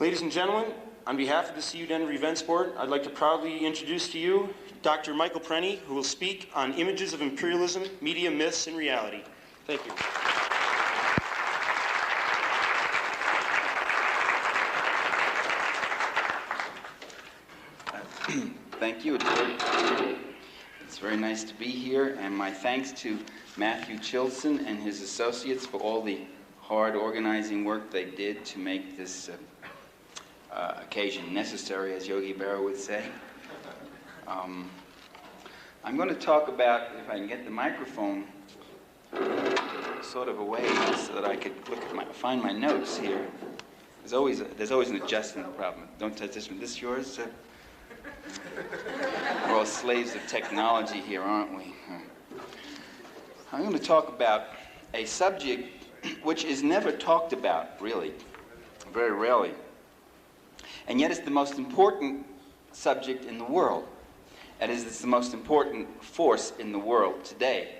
Ladies and gentlemen, on behalf of the CU Denver Events Board, I'd like to proudly introduce to you Dr. Michael Parenti, who will speak on images of imperialism, media, myths, and reality. Thank you. Thank you. It's very nice to be here, and my thanks to Matthew Chilson and his associates for all the hard organizing work they did to make this occasion necessary, as Yogi Berra would say. I'm going to talk about, if I can get the microphone sort of away so that I could find my notes here. There's always an adjustment problem. Don't touch this one. This yours? We're all slaves of technology here, aren't we? I'm going to talk about a subject which is never talked about, really, very rarely. And yet it's the most important subject in the world. That is, it's the most important force in the world today.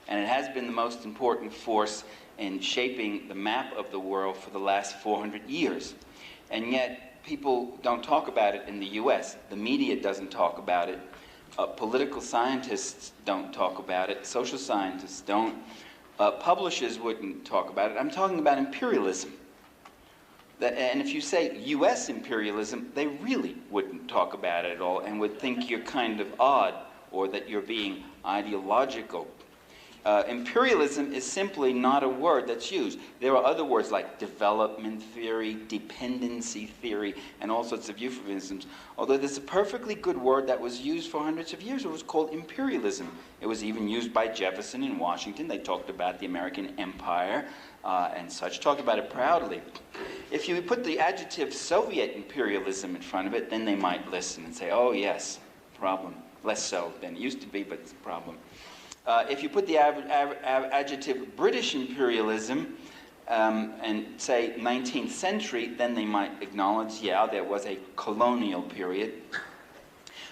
And it has been the most important force in shaping the map of the world for the last 400 years. And yet people don't talk about it in the US. The media doesn't talk about it. Political scientists don't talk about it. Social scientists don't. Publishers wouldn't talk about it. I'm talking about imperialism. And if you say US imperialism, they really wouldn't talk about it at all and would think you're kind of odd or that you're being ideological. Imperialism is simply not a word that's used. There are other words like development theory, dependency theory, and all sorts of euphemisms. Although there's a perfectly good word that was used for hundreds of years. It was called imperialism. It was even used by Jefferson in Washington. They talked about the American empire and such, talked about it proudly. If you put the adjective Soviet imperialism in front of it, then they might listen and say, oh yes, problem. Less so than it used to be, but it's a problem. If you put the adjective British imperialism and say 19th century, then they might acknowledge, yeah, there was a colonial period.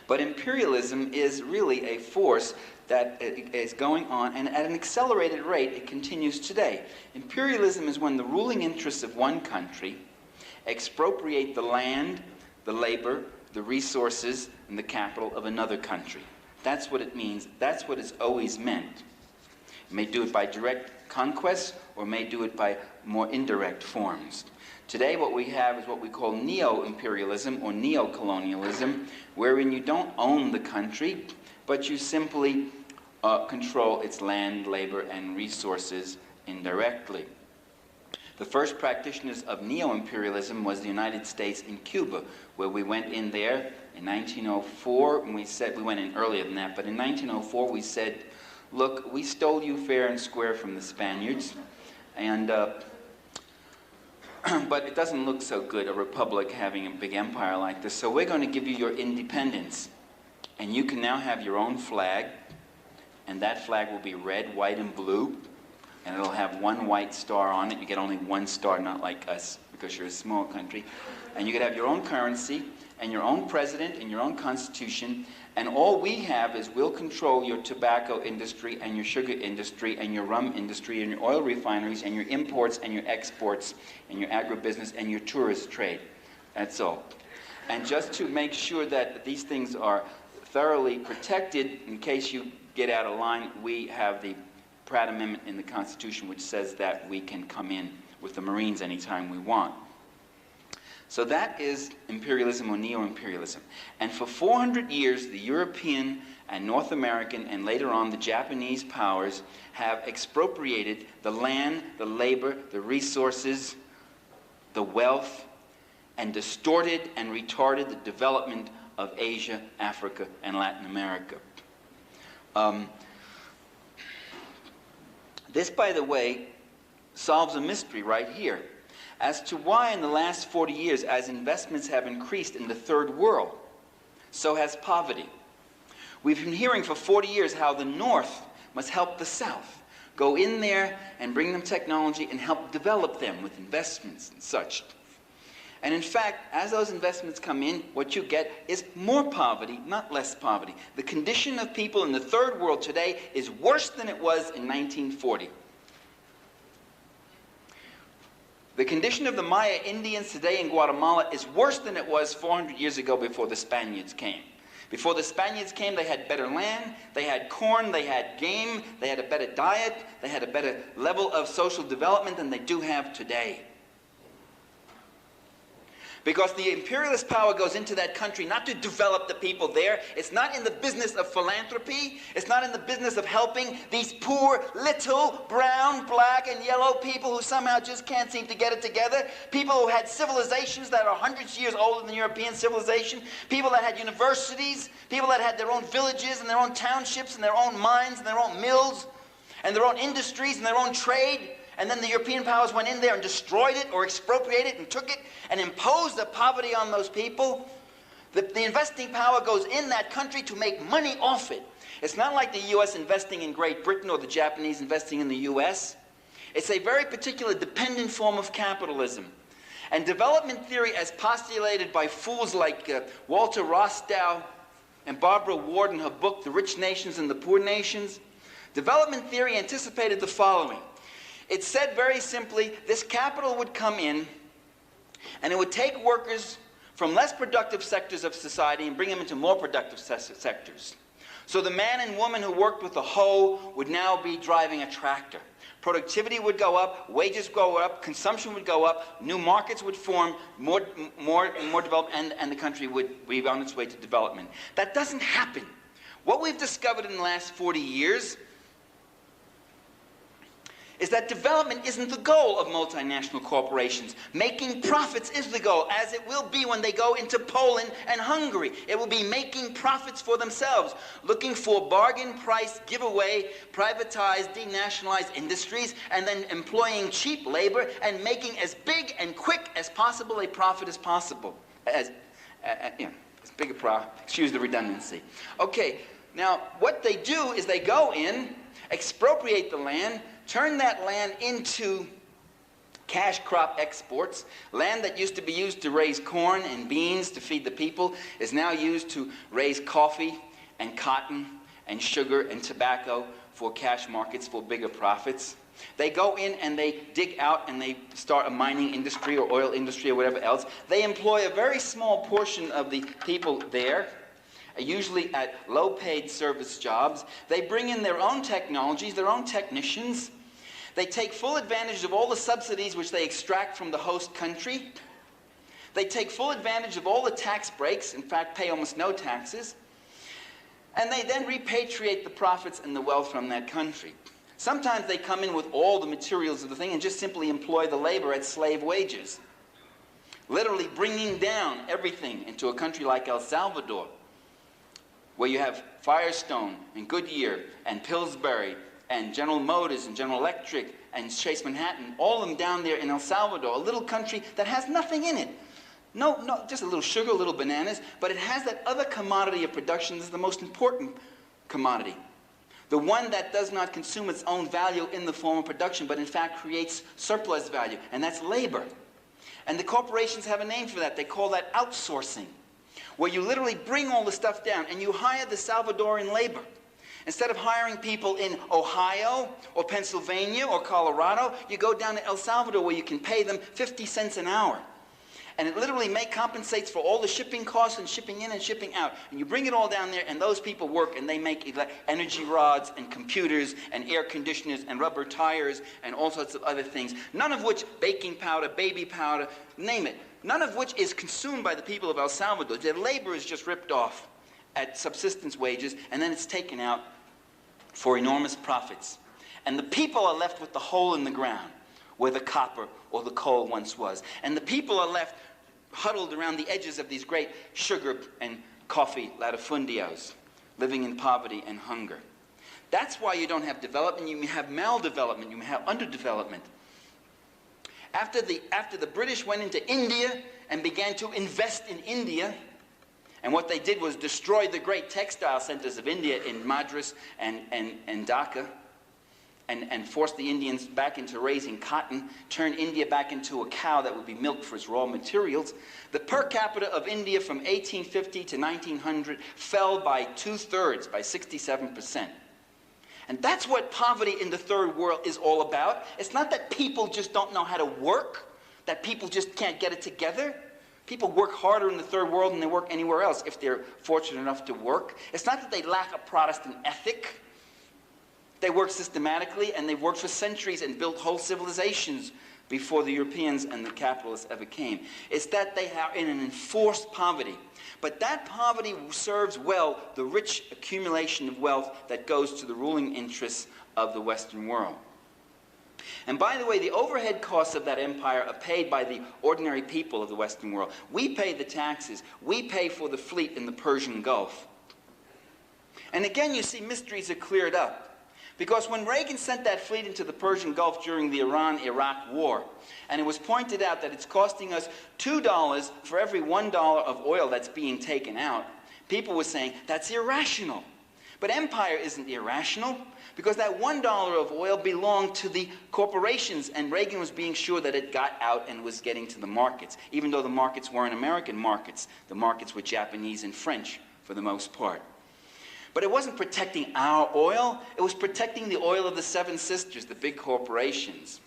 But imperialism is really a force that is going on, and at an accelerated rate, it continues today. Imperialism is when the ruling interests of one country expropriate the land, the labor, the resources, and the capital of another country. That's what it means. That's what it's always meant. It may do it by direct conquest or may do it by more indirect forms. Today what we have is what we call neo-imperialism or neo-colonialism, wherein you don't own the country, but you simply control its land, labor, and resources indirectly. The first practitioners of neo-imperialism was the United States in Cuba, where we went in there in 1904, and we went in earlier than that, but in 1904 we said, look, we stole you fair and square from the Spaniards, and but it doesn't look so good, a republic having a big empire like this, so we're going to give you your independence, and you can now have your own flag, and that flag will be red, white, and blue, and it'll have one white star on it. You get only one star, not like us, because you're a small country. And you could have your own currency, and your own president, and your own constitution, and all we have is we'll control your tobacco industry, and your sugar industry, and your rum industry, and your oil refineries, and your imports, and your exports, and your agribusiness, and your tourist trade. That's all. And just to make sure that these things are thoroughly protected, in case you get out of line, we have the Pratt Amendment in the Constitution, which says that we can come in with the Marines anytime we want. So that is imperialism or neo-imperialism. And for 400 years, the European and North American and later on the Japanese powers have expropriated the land, the labor, the resources, the wealth, and distorted and retarded the development of Asia, Africa, and Latin America. This, by the way, solves a mystery right here as to why in the last 40 years, as investments have increased in the third world, so has poverty. We've been hearing for 40 years how the North must help the South, go in there and bring them technology and help develop them with investments and such. And in fact, as those investments come in, what you get is more poverty, not less poverty. The condition of people in the third world today is worse than it was in 1940. The condition of the Maya Indians today in Guatemala is worse than it was 400 years ago before the Spaniards came. Before the Spaniards came, they had better land, they had corn, they had game, they had a better diet, they had a better level of social development than they do have today. Because the imperialist power goes into that country not to develop the people there. It's not in the business of philanthropy. It's not in the business of helping these poor, little, brown, black, and yellow people who somehow just can't seem to get it together. People who had civilizations that are hundreds of years older than European civilization. People that had universities. People that had their own villages and their own townships and their own mines and their own mills and their own industries and their own trade. And then the European powers went in there and destroyed it or expropriated it and took it and imposed the poverty on those people. The investing power goes in that country to make money off it. It's not like the U.S. investing in Great Britain or the Japanese investing in the U.S. It's a very particular dependent form of capitalism. And development theory, as postulated by fools like Walter Rostow and Barbara Ward in her book, The Rich Nations and the Poor Nations, development theory anticipated the following. It said very simply, this capital would come in and it would take workers from less productive sectors of society and bring them into more productive sectors. So the man and woman who worked with the hoe would now be driving a tractor. Productivity would go up, wages would go up, consumption would go up, new markets would form, more development, and the country would be on its way to development. That doesn't happen. What we've discovered in the last 40 years is that development isn't the goal of multinational corporations. Making profits is the goal, as it will be when they go into Poland and Hungary. It will be making profits for themselves, looking for bargain price, giveaway, privatized, denationalized industries, and then employing cheap labor and making as big and quick as possible a profit as possible. As big a profit, excuse the redundancy. Okay, now what they do is they go in, expropriate the land, turn that land into cash crop exports. Land that used to be used to raise corn and beans to feed the people is now used to raise coffee and cotton and sugar and tobacco for cash markets for bigger profits. They go in and they dig out and they start a mining industry or oil industry or whatever else. They employ a very small portion of the people there, usually at low-paid service jobs. They bring in their own technologies, their own technicians. They take full advantage of all the subsidies which they extract from the host country. They take full advantage of all the tax breaks, in fact, pay almost no taxes. And they then repatriate the profits and the wealth from that country. Sometimes they come in with all the materials of the thing and just simply employ the labor at slave wages, literally bringing down everything into a country like El Salvador, where you have Firestone and Goodyear and Pillsbury and General Motors and General Electric and Chase Manhattan, all of them down there in El Salvador, a little country that has nothing in it. No, just a little sugar, a little bananas, but it has that other commodity of production that's the most important commodity. The one that does not consume its own value in the form of production, but in fact creates surplus value, and that's labor. And the corporations have a name for that. They call that outsourcing, where you literally bring all the stuff down and you hire the Salvadoran labor. Instead of hiring people in Ohio or Pennsylvania or Colorado, you go down to El Salvador where you can pay them 50 cents an hour. And it literally compensates for all the shipping costs and shipping in and shipping out. And you bring it all down there, and those people work, and they make energy rods and computers and air conditioners and rubber tires and all sorts of other things, none of which, baking powder, baby powder, name it, none of which is consumed by the people of El Salvador. Their labor is just ripped off at subsistence wages, and then it's taken out for enormous profits. And the people are left with the hole in the ground where the copper or the coal once was. And the people are left huddled around the edges of these great sugar and coffee latifundios, living in poverty and hunger. That's why you don't have development. You have maldevelopment. You have underdevelopment. After the British went into India and began to invest in India, and what they did was destroy the great textile centers of India in Madras and Dhaka, and force the Indians back into raising cotton, turn India back into a cow that would be milked for its raw materials. The per capita of India from 1850 to 1900 fell by 2/3, by 67%. And that's what poverty in the third world is all about. It's not that people just don't know how to work That people just can't get it together? People work harder in the third world than they work anywhere else if they're fortunate enough to work. It's not that they lack a Protestant ethic. They work systematically, and they've worked for centuries and built whole civilizations before the Europeans and the capitalists ever came. It's that they are in an enforced poverty. But that poverty serves well the rich accumulation of wealth that goes to the ruling interests of the Western world. And by the way, the overhead costs of that empire are paid by the ordinary people of the Western world. We pay the taxes. We pay for the fleet in the Persian Gulf. And again, you see, mysteries are cleared up. Because when Reagan sent that fleet into the Persian Gulf during the Iran-Iraq war, and it was pointed out that it's costing us $2 for every $1 of oil that's being taken out, people were saying, that's irrational. But empire isn't irrational, because that $1 of oil belonged to the corporations, and Reagan was being sure that it got out and was getting to the markets, even though the markets weren't American markets. The markets were Japanese and French, for the most part. But it wasn't protecting our oil, it was protecting the oil of the Seven Sisters, the big corporations.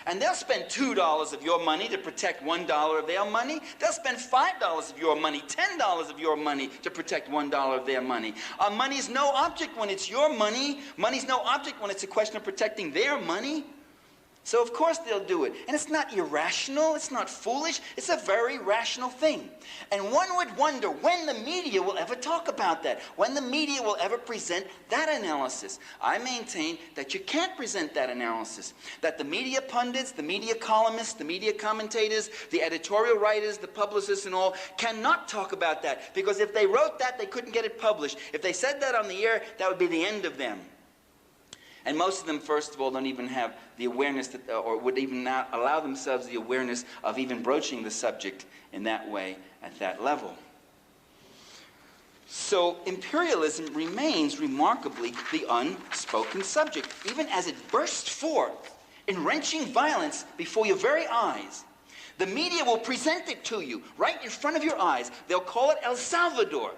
And they'll spend $2 of your money to protect $1 of their money. They'll spend $5 of your money, $10 of your money to protect $1 of their money. Money's no object when it's your money. Money's no object when it's a question of protecting their money. So of course they'll do it. And it's not irrational, it's not foolish, it's a very rational thing. And one would wonder when the media will ever talk about that, when the media will ever present that analysis. I maintain that you can't present that analysis, that the media pundits, the media columnists, the media commentators, the editorial writers, the publicists and all cannot talk about that, because if they wrote that, they couldn't get it published. If they said that on the air, that would be the end of them. And most of them, first of all, don't even have the awareness, that, or would even not allow themselves the awareness of even broaching the subject in that way, at that level. So imperialism remains remarkably the unspoken subject, even as it bursts forth in wrenching violence before your very eyes. The media will present it to you right in front of your eyes. They'll call it El Salvador.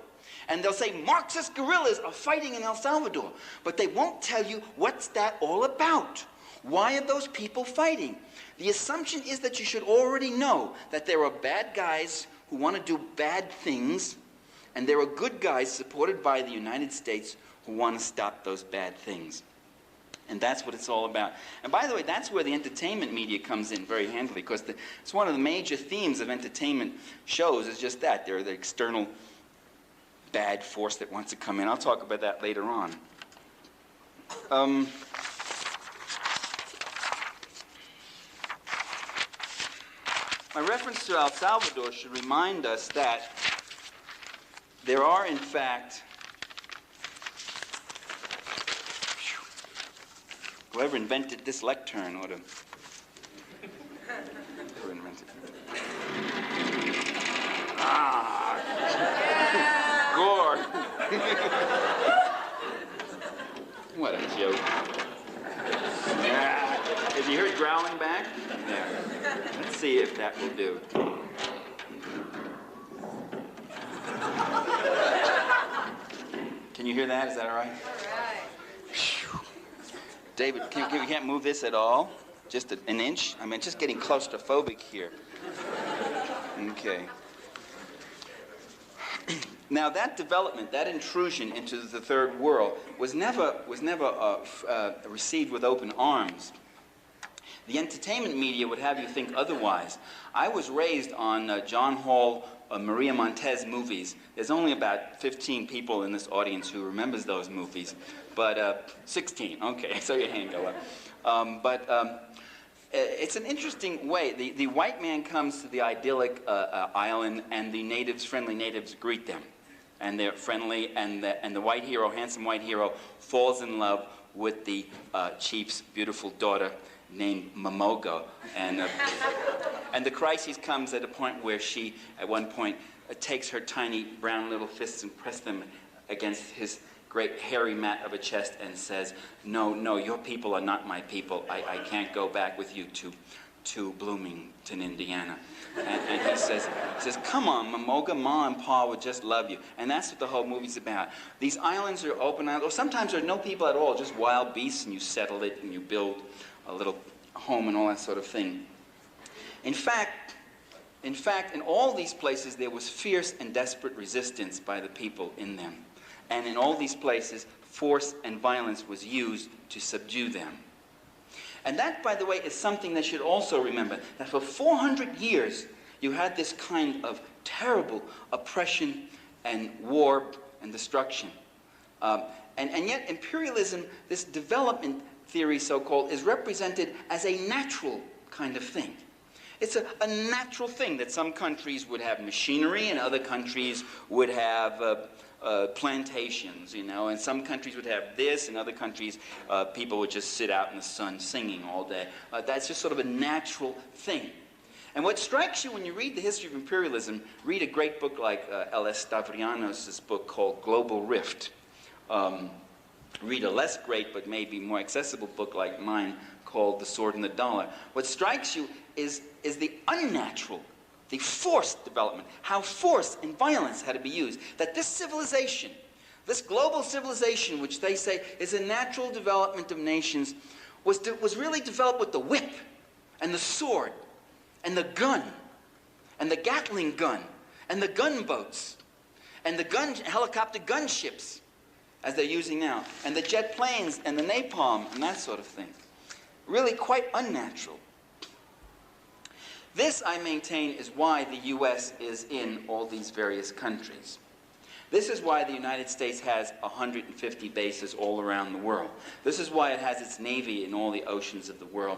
And they'll say Marxist guerrillas are fighting in El Salvador. But they won't tell you what's that all about. Why are those people fighting? The assumption is that you should already know that there are bad guys who want to do bad things, and there are good guys supported by the United States who want to stop those bad things. And that's what it's all about. And by the way, that's where the entertainment media comes in very handily, because it's one of the major themes of entertainment shows is just that. They're the external bad force that wants to come in. I'll talk about that later on. My reference to El Salvador should remind us that there are, in fact, whoever invented this lectern ought to invent it. Gore. What a joke. Have you heard growling back? Yeah. Let's see if that will do. Can you hear that? Is that all right? All right. David, you can't move this at all? Just an inch? I mean, just getting claustrophobic here. Okay. Now that development, that intrusion into the third world was never received with open arms. The entertainment media would have you think otherwise. I was raised on John Hall, Maria Montez movies. There's only about 15 people in this audience who remembers those movies, but 16. Okay, so your hand go up. It's an interesting way. The white man comes to the idyllic island, and the natives, friendly natives, greet them. And they're friendly, and the white hero, handsome white hero, falls in love with the chief's beautiful daughter named Momoga. And the crisis comes at a point where she, at one point, takes her tiny brown little fists and presses them against his great hairy mat of a chest and says, no, your people are not my people. I can't go back with you to Bloomington, Indiana. And he says, come on, Momoga, Ma and Pa would just love you. And that's what the whole movie's about. These islands are open islands, or sometimes there are no people at all, just wild beasts, and you settle it, and you build a little home and all that sort of thing. In fact, in all these places, there was fierce and desperate resistance by the people in them. And in all these places, force and violence was used to subdue them. And that, by the way, is something they should also remember, that for 400 years, you had this kind of terrible oppression and war and destruction. And yet imperialism, this development theory, so-called, is represented as a natural kind of thing. It's a natural thing that some countries would have machinery and other countries would have plantations, you know, and some countries would have this, and other countries people would just sit out in the sun singing all day. That's just sort of a natural thing. And what strikes you when you read the history of imperialism, read a great book like L.S. Stavrianos' book called Global Rift. Read a less great but maybe more accessible book like mine called The Sword and the Dollar. What strikes you is the unnatural, the forced development, how force and violence had to be used. That this civilization, this global civilization, which they say is a natural development of nations, was really developed with the whip and the sword and the gun and the Gatling gun and the gunboats and the helicopter gunships, as they're using now, and the jet planes and the napalm and that sort of thing. Really quite unnatural. This, I maintain, is why the U.S. is in all these various countries. This is why the United States has 150 bases all around the world. This is why it has its navy in all the oceans of the world.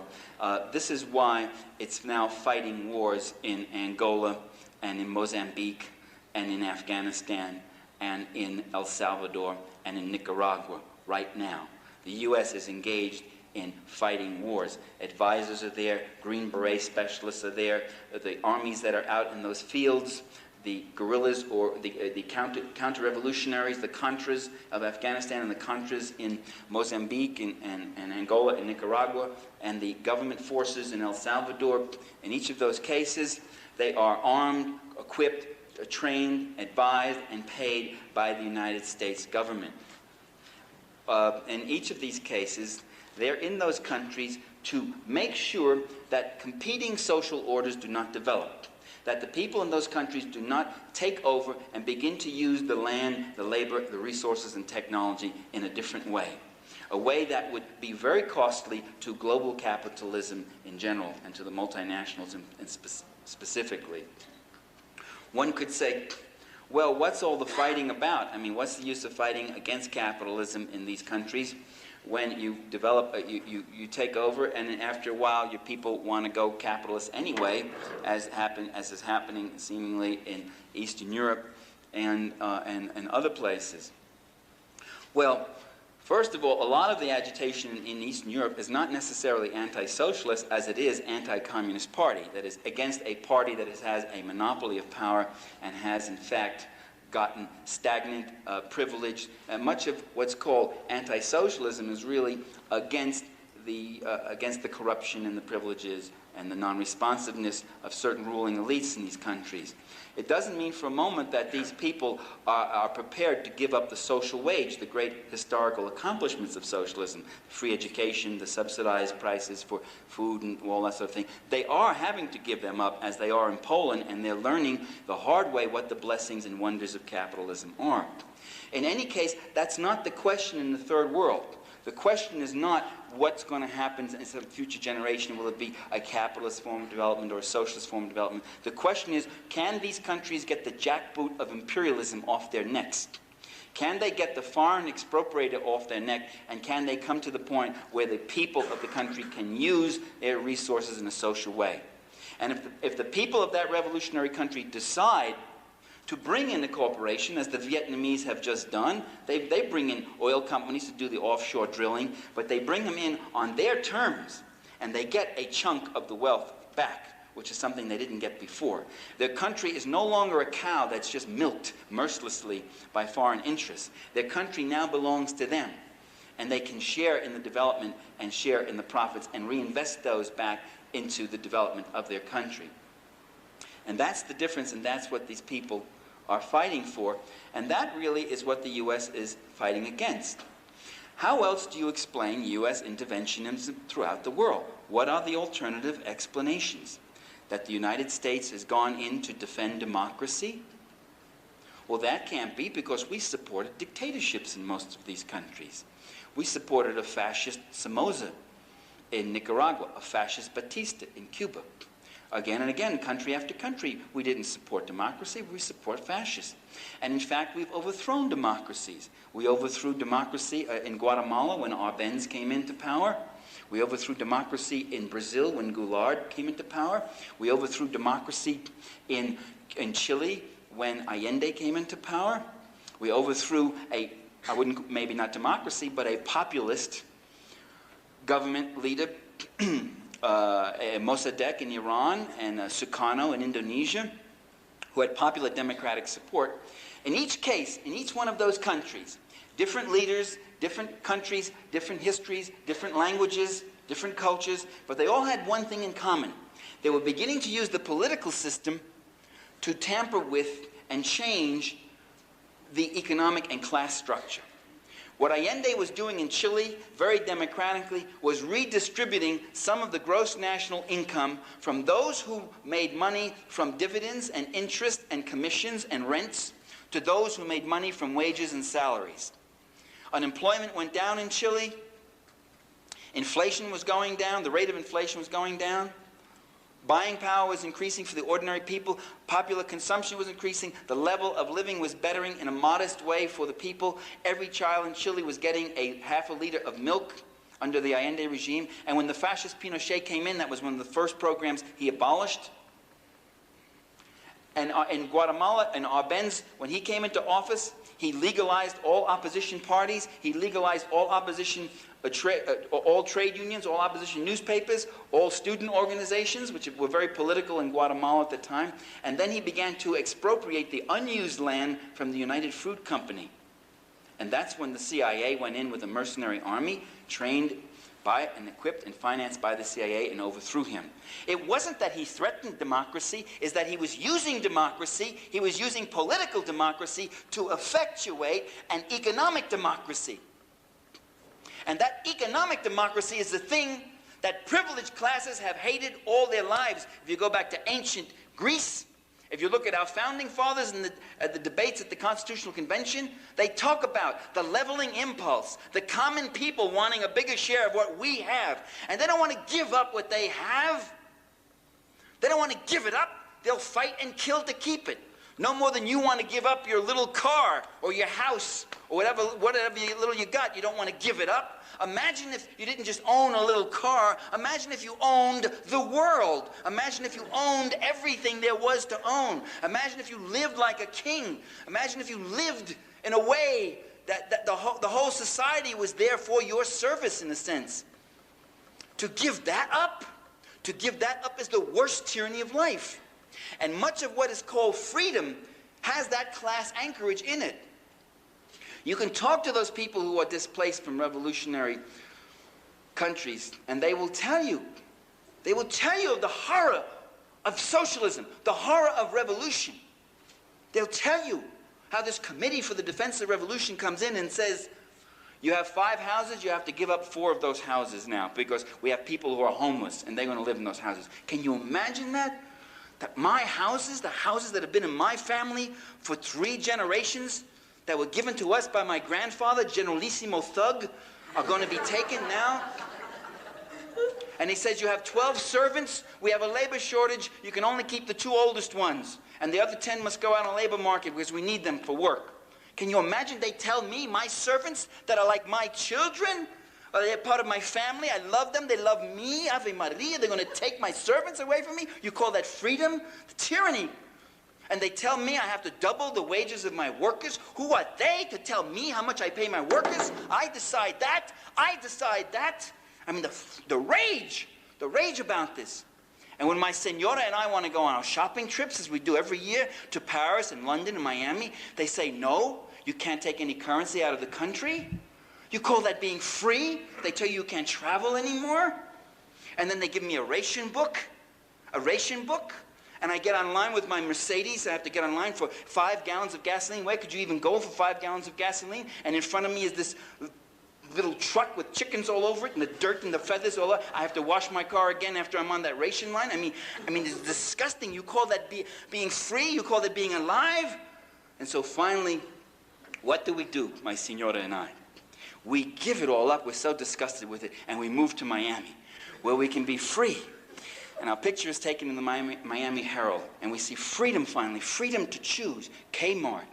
This is why it's now fighting wars in Angola and in Mozambique and in Afghanistan and in El Salvador and in Nicaragua right now. The U.S. is engaged in fighting wars. Advisors are there, Green Beret specialists are there, the armies that are out in those fields, the guerrillas or the counter-revolutionaries, the Contras of Afghanistan and the Contras in Mozambique and Angola and Nicaragua, and the government forces in El Salvador. In each of those cases, they are armed, equipped, trained, advised, and paid by the United States government. In each of these cases, they're in those countries to make sure that competing social orders do not develop, that the people in those countries do not take over and begin to use the land, the labor, the resources, and technology in a different way, a way that would be very costly to global capitalism in general and to the multinationals specifically. One could say, well, what's all the fighting about? I mean, what's the use of fighting against capitalism in these countries when you develop, you take over, and then after a while your people want to go capitalist anyway, as is happening seemingly in Eastern Europe and other places? Well, first of all, a lot of the agitation in Eastern Europe is not necessarily anti-socialist as it is anti-communist party, that is, against a party that has a monopoly of power and has, in fact, gotten stagnant, privileged. And much of what's called anti-socialism is really against the corruption and the privileges and the non-responsiveness of certain ruling elites in these countries. It doesn't mean for a moment that these people are prepared to give up the social wage, the great historical accomplishments of socialism, free education, the subsidized prices for food and all that sort of thing. They are having to give them up, as they are in Poland, and they're learning the hard way what the blessings and wonders of capitalism are. In any case, that's not the question in the third world. The question is not what's going to happen in some future generation. Will it be a capitalist form of development or a socialist form of development? The question is, can these countries get the jackboot of imperialism off their necks? Can they get the foreign expropriator off their neck, and can they come to the point where the people of the country can use their resources in a social way? And if the people of that revolutionary country decide to bring in the corporation, as the Vietnamese have just done. They bring in oil companies to do the offshore drilling, but they bring them in on their terms, and they get a chunk of the wealth back, which is something they didn't get before. Their country is no longer a cow that's just milked mercilessly by foreign interests. Their country now belongs to them, and they can share in the development and share in the profits and reinvest those back into the development of their country. And that's the difference, and that's what these people are fighting for, and that really is what the U.S. is fighting against. How else do you explain U.S. interventionism throughout the world? What are the alternative explanations? that the United States has gone in to defend democracy? Well, that can't be, because we supported dictatorships in most of these countries. We supported a fascist Somoza in Nicaragua, a fascist Batista in Cuba. Again and again, country after country, we didn't support democracy, we support fascists. And in fact, we've overthrown democracies. We overthrew democracy in Guatemala when Arbenz came into power. We overthrew democracy in Brazil when Goulart came into power. We overthrew democracy in Chile when Allende came into power. We overthrew maybe not democracy, but a populist government leader, Mossadegh in Iran and Sukarno in Indonesia, who had popular democratic support. In each case, in each one of those countries, different leaders, different countries, different histories, different languages, different cultures, but they all had one thing in common. They were beginning to use the political system to tamper with and change the economic and class structure. What Allende was doing in Chile, very democratically, was redistributing some of the gross national income from those who made money from dividends and interest and commissions and rents to those who made money from wages and salaries. Unemployment went down in Chile. Inflation was going down. The rate of inflation was going down. Buying power was increasing for the ordinary people. Popular consumption was increasing. The level of living was bettering in a modest way for the people. Every child in Chile was getting half a liter of milk under the Allende regime. And when the fascist Pinochet came in, that was one of the first programs he abolished. And in Guatemala, and Arbenz, when he came into office, he legalized all opposition parties. He legalized all opposition all trade unions, all opposition newspapers, all student organizations, which were very political in Guatemala at the time. And then he began to expropriate the unused land from the United Fruit Company. And that's when the CIA went in with a mercenary army, trained by and equipped and financed by the CIA, and overthrew him. It wasn't that he threatened democracy, it's that he was using democracy, he was using political democracy to effectuate an economic democracy. And that economic democracy is the thing that privileged classes have hated all their lives. If you go back to ancient Greece, if you look at our founding fathers and the debates at the Constitutional Convention, they talk about the leveling impulse, the common people wanting a bigger share of what we have. And they don't want to give up what they have. They don't want to give it up. They'll fight and kill to keep it. No more than you want to give up your little car or your house or whatever little you got. You don't want to give it up. Imagine if you didn't just own a little car. Imagine if you owned the world. Imagine if you owned everything there was to own. Imagine if you lived like a king. Imagine if you lived in a way that the whole society was there for your service, in a sense. To give that up is the worst tyranny of life. And much of what is called freedom has that class anchorage in it. You can talk to those people who are displaced from revolutionary countries, and they will tell you of the horror of socialism, the horror of revolution. They'll tell you how this Committee for the Defense of Revolution comes in and says, you have 5 houses, you have to give up 4 of those houses now, because we have people who are homeless, and they're going to live in those houses. Can you imagine that? That my houses, the houses that have been in my family for 3 generations, that were given to us by my grandfather, Generalissimo Thug, are going to be taken now? And he says, you have 12 servants, we have a labor shortage, you can only keep the 2 oldest ones, and the other 10 must go out on the labor market because we need them for work. Can you imagine they tell me, my servants, that are like my children, or they're part of my family, I love them, they love me, Ave Maria, they're going to take my servants away from me? You call that freedom? Tyranny. And they tell me I have to double the wages of my workers. Who are they to tell me how much I pay my workers? I decide that. I decide that. I mean, the rage about this. And when my senora and I want to go on our shopping trips, as we do every year, to Paris and London and Miami, they say, no, you can't take any currency out of the country. You call that being free? They tell you can't travel anymore. And then they give me a ration book. And I get online with my Mercedes. I have to get online for 5 gallons of gasoline. Where could you even go for 5 gallons of gasoline? And in front of me is this little truck with chickens all over it and the dirt and the feathers all over. I have to wash my car again after I'm on that ration line. I mean, it's disgusting. You call that being free? You call that being alive? And so finally, what do, my signora and I? We give it all up. We're so disgusted with it, and we move to Miami, where we can be free. And our picture is taken in the Miami Herald, and we see freedom finally, freedom to choose Kmart,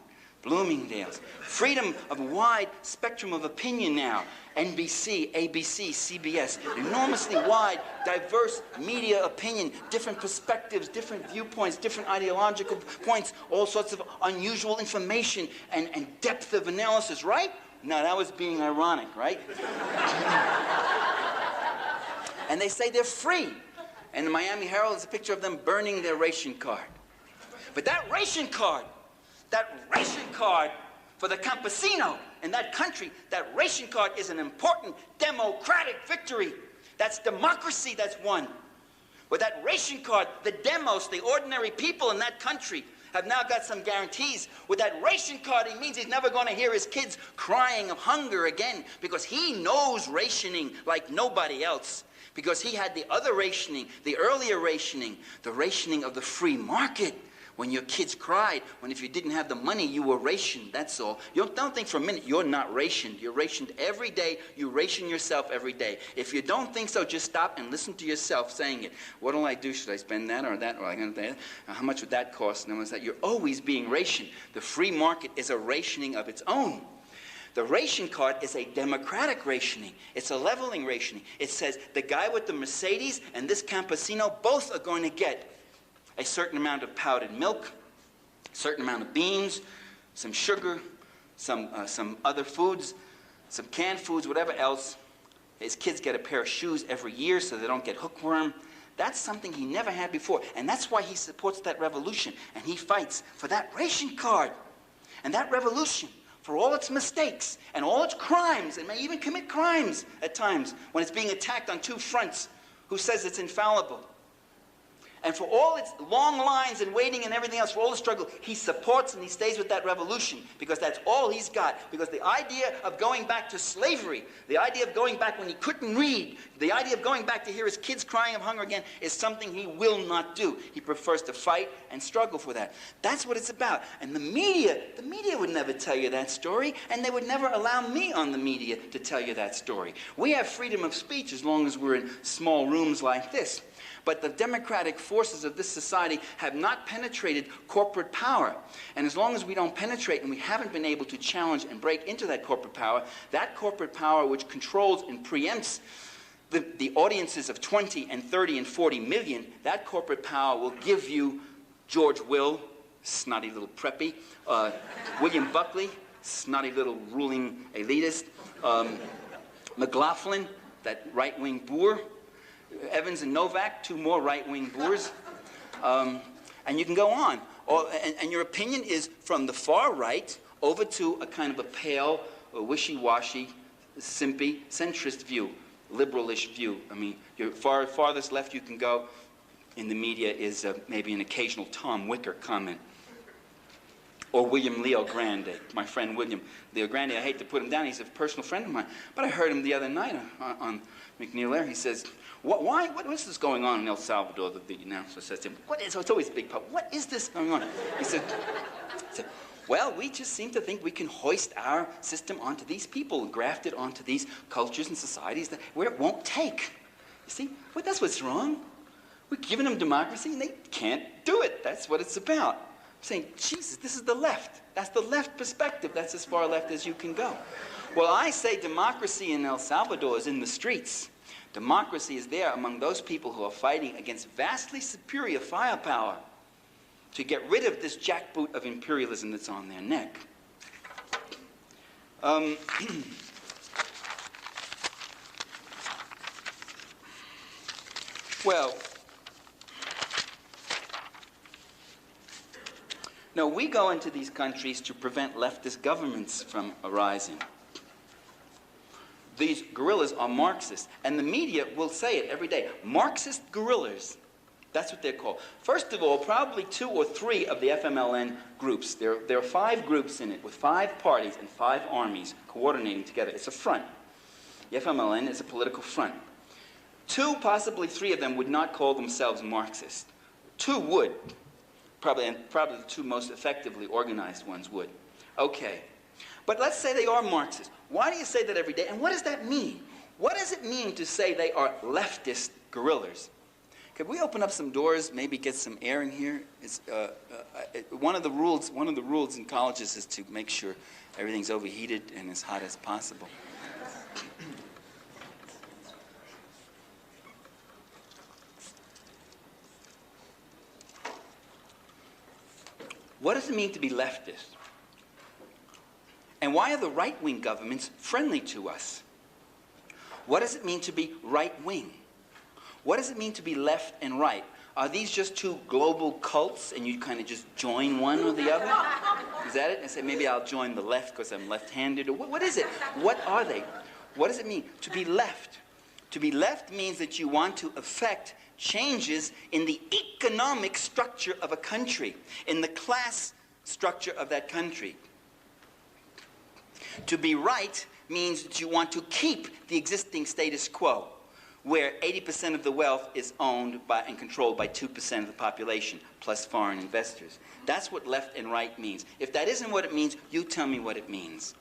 Bloomingdale's, freedom of a wide spectrum of opinion now, NBC, ABC, CBS, enormously wide, diverse media opinion, different perspectives, different viewpoints, different ideological points, all sorts of unusual information and depth of analysis, right? No, that was being ironic, right? And they say they're free. And the Miami Herald is a picture of them burning their ration card. But that ration card for the campesino in that country, that ration card is an important democratic victory. That's democracy that's won. With that ration card, the demos, the ordinary people in that country, have now got some guarantees. With that ration card, it means he's never going to hear his kids crying of hunger again, because he knows rationing like nobody else. Because he had the other rationing, the earlier rationing, the rationing of the free market. When your kids cried, when if you didn't have the money, you were rationed, that's all. You don't think for a minute you're not rationed. You're rationed every day. You ration yourself every day. If you don't think so, just stop and listen to yourself saying it. What'll I do? Should I spend that or that? Or I gonna that? How much would that cost? And that you're always being rationed. The free market is a rationing of its own. The ration card is a democratic rationing. It's a leveling rationing. It says the guy with the Mercedes and this campesino both are going to get a certain amount of powdered milk, a certain amount of beans, some sugar, some other foods, some canned foods, whatever else. His kids get a pair of shoes every year so they don't get hookworm. That's something he never had before. And that's why he supports that revolution. And he fights for that ration card. And that revolution, for all its mistakes and all its crimes, and may even commit crimes at times when it's being attacked on two fronts, who says it's infallible. And for all its long lines and waiting and everything else, for all the struggle, he supports and he stays with that revolution because that's all he's got. Because the idea of going back to slavery, the idea of going back when he couldn't read, the idea of going back to hear his kids crying of hunger again is something he will not do. He prefers to fight and struggle for that. That's what it's about. And the media would never tell you that story, and they would never allow me on the media to tell you that story. We have freedom of speech as long as we're in small rooms like this. But the democratic forces of this society have not penetrated corporate power. And as long as we don't penetrate and we haven't been able to challenge and break into that corporate power which controls and preempts the audiences of 20 and 30 and 40 million, that corporate power will give you George Will, snotty little preppy, William Buckley, snotty little ruling elitist, McLaughlin, that right-wing boor, Evans and Novak, two more right-wing boors, and you can go on. And your opinion is from the far right over to a kind of a pale, wishy-washy, simpy, centrist view, liberalish view. I mean, your farthest left you can go in the media is maybe an occasional Tom Wicker comment. Or William Leo Grande, my friend William Leo Grande. I hate to put him down. He's a personal friend of mine. But I heard him the other night on McNeil Air. He says, what is this going on in El Salvador? The announcer says to him, it's always a big problem. What is this going on? He said, well, we just seem to think we can hoist our system onto these people, graft it onto these cultures and societies where it won't take. You see, well, that's what's wrong. We're giving them democracy and they can't do it. That's what it's about. Saying, Jesus, this is the left. That's the left perspective. That's as far left as you can go. Well, I say democracy in El Salvador is in the streets. Democracy is there among those people who are fighting against vastly superior firepower to get rid of this jackboot of imperialism that's on their neck. Well, no, we go into these countries to prevent leftist governments from arising. These guerrillas are Marxists, and the media will say it every day. Marxist guerrillas, that's what they're called. First of all, probably 2 or 3 of the FMLN groups. There are 5 groups in it with 5 parties and 5 armies coordinating together. It's a front. the FMLN is a political front. 2, possibly 3 of them would not call themselves Marxist. 2 would. Probably the 2 most effectively organized ones would. Okay. But let's say they are Marxist. Why do you say that every day? And what does that mean? What does it mean to say they are leftist guerrillas? Could we open up some doors, maybe get some air in here? One of the rules in colleges is to make sure everything's overheated and as hot as possible. What does it mean to be leftist? And why are the right-wing governments friendly to us? What does it mean to be right-wing? What does it mean to be left and right? Are these just 2 global cults and you kind of just join one or the other? Is that it? And say, maybe I'll join the left because I'm left-handed? Or what is it? What are they? What does it mean to be left? To be left means that you want to affect changes in the economic structure of a country, in the class structure of that country. To be right means that you want to keep the existing status quo, where 80% of the wealth is owned by and controlled by 2% of the population, plus foreign investors. That's what left and right means. If that isn't what it means, you tell me what it means.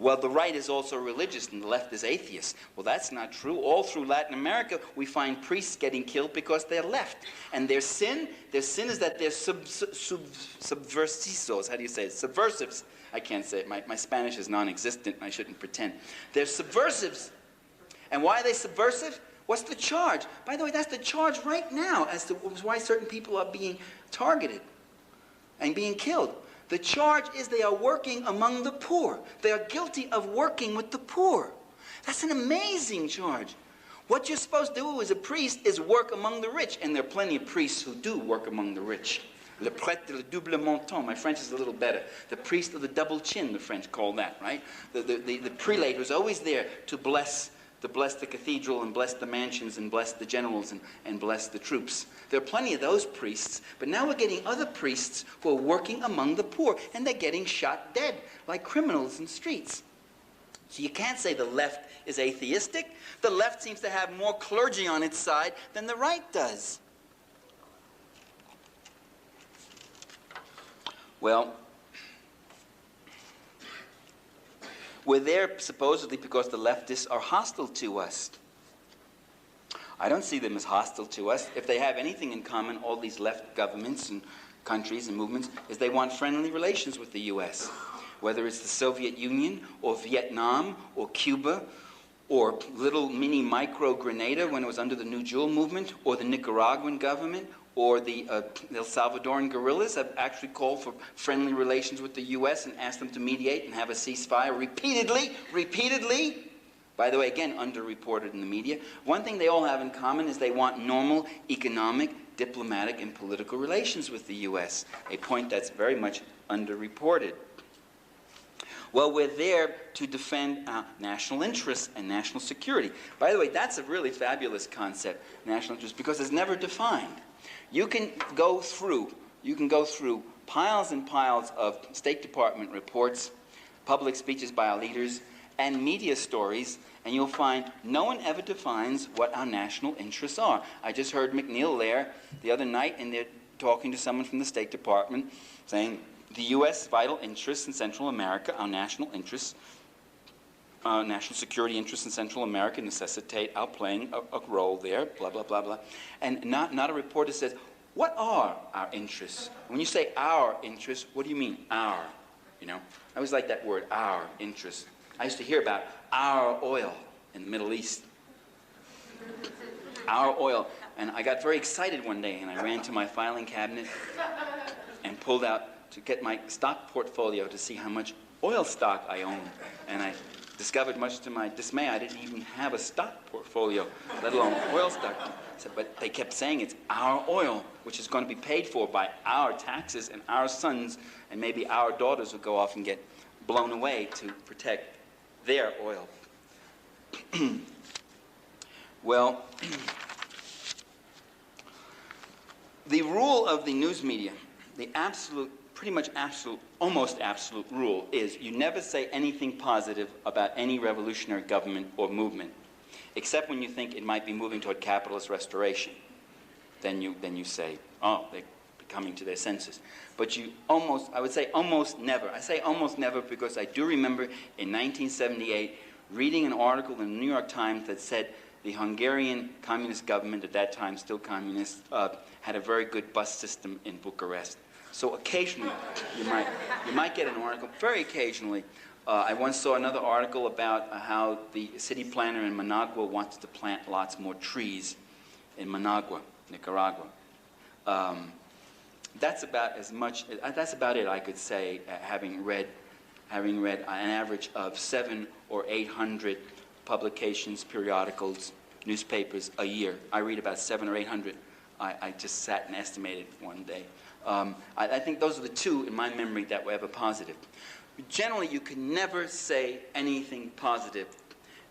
Well, the right is also religious and the left is atheist. Well, that's not true. All through Latin America, we find priests getting killed because they're left. And their sin is that they're subversisos. How do you say it? Subversives. I can't say it. My Spanish is non-existent. I shouldn't pretend. They're subversives. And why are they subversive? What's the charge? By the way, that's the charge right now as to why certain people are being targeted and being killed. The charge is they are working among the poor. They are guilty of working with the poor. That's an amazing charge. What you're supposed to do as a priest is work among the rich. And there are plenty of priests who do work among the rich. Le prêtre de double menton. My French is a little better. The priest of the double chin, the French call that, right? The prelate who's always there to bless the cathedral and bless the mansions and bless the generals and bless the troops. There are plenty of those priests, but now we're getting other priests who are working among the poor, and they're getting shot dead like criminals in the streets. So you can't say the left is atheistic. The left seems to have more clergy on its side than the right does. Well, we're there supposedly because the leftists are hostile to us. I don't see them as hostile to us. If they have anything in common, all these left governments and countries and movements, is they want friendly relations with the U.S. Whether it's the Soviet Union or Vietnam or Cuba or little mini micro Grenada when it was under the New Jewel movement, or the Nicaraguan government, or the El Salvadoran guerrillas have actually called for friendly relations with the U.S. and asked them to mediate and have a ceasefire repeatedly. By the way, again, underreported in the media. One thing they all have in common is they want normal economic, diplomatic, and political relations with the U.S., a point that's very much underreported. Well, we're there to defend national interests and national security. By the way, that's a really fabulous concept, national interest, because it's never defined. You can go through piles and piles of State Department reports, public speeches by our leaders, and media stories, and you'll find no one ever defines what our national interests are. I just heard McNeil there the other night, and they're talking to someone from the State Department saying the U.S. vital interests in Central America, our national interests, national security interests in Central America necessitate our playing a role there, blah, blah, blah, blah. And not a reporter says, what are our interests? When you say our interests, what do you mean, our? You know, I always like that word, our interests. I used to hear about our oil in the Middle East. Our oil. And I got very excited one day, and I ran to my filing cabinet and pulled out to get my stock portfolio to see how much oil stock I owned. And I discovered, much to my dismay, I didn't even have a stock portfolio, let alone oil stock. But they kept saying it's our oil, which is going to be paid for by our taxes, and our sons and maybe our daughters will go off and get blown away to protect their oil. Well, the rule of the news media, the absolute pretty much absolute, almost absolute rule is you never say anything positive about any revolutionary government or movement, except when you think it might be moving toward capitalist restoration. Then you say, oh, they're coming to their senses. But you almost, I would say almost never. I say almost never because I do remember in 1978 reading an article in the New York Times that said the Hungarian communist government, at that time still communist, had a very good bus system in Bucharest. So occasionally, you might get an article, very occasionally. I once saw another article about how the city planner in Managua wants to plant lots more trees in Managua, Nicaragua. That's about as much, that's about it, I could say, having read an average of 700 or 800 publications, periodicals, newspapers a year. I read about 700 or 800. I just sat and estimated one day. I think those are the two in my memory that were ever positive. Generally, you can never say anything positive.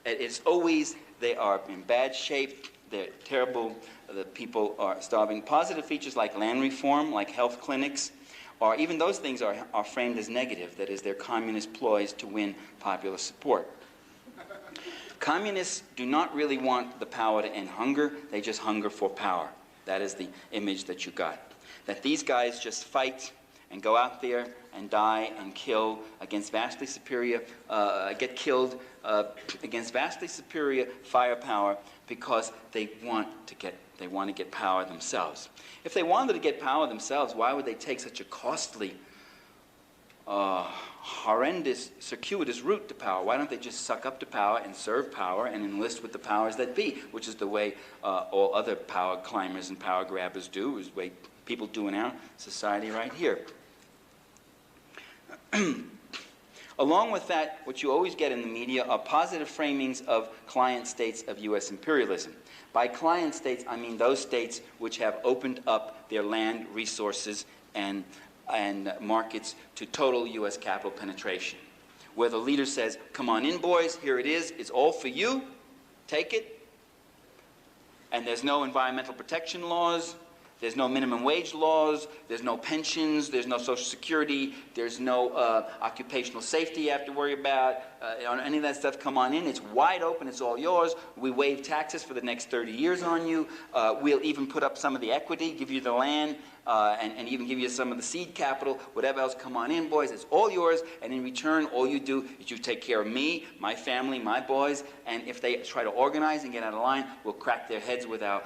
It's always, they are in bad shape, they're terrible, the people are starving. Positive features like land reform, like health clinics, or even those things are framed as negative, that is, they're communist ploys to win popular support. Communists do not really want the power to end hunger, they just hunger for power. That is the image that you got. That these guys just fight and go out there and die and kill against vastly superior, get killed against vastly superior firepower because they want to get power themselves. If they wanted to get power themselves, why would they take such a costly, horrendous, circuitous route to power? Why don't they just suck up to power and serve power and enlist with the powers that be, which is the way all other power climbers and power grabbers do, is the way people do in our society right here. Along with that, what you always get in the media are positive framings of client states of U.S. imperialism. By client states, I mean those states which have opened up their land resources and markets to total U.S. capital penetration, where the leader says, come on in, boys, here it is, it's all for you, take it, and there's no environmental protection laws, there's no minimum wage laws, there's no pensions, there's no Social Security, there's no occupational safety you have to worry about, any of that stuff. Come on in, it's wide open, it's all yours. We waive taxes for the next 30 years on you. We'll even put up some of the equity, give you the land, and even give you some of the seed capital, whatever else. Come on in, boys, it's all yours, and in return, all you do is you take care of me, my family, my boys, and if they try to organize and get out of line, we'll crack their heads with our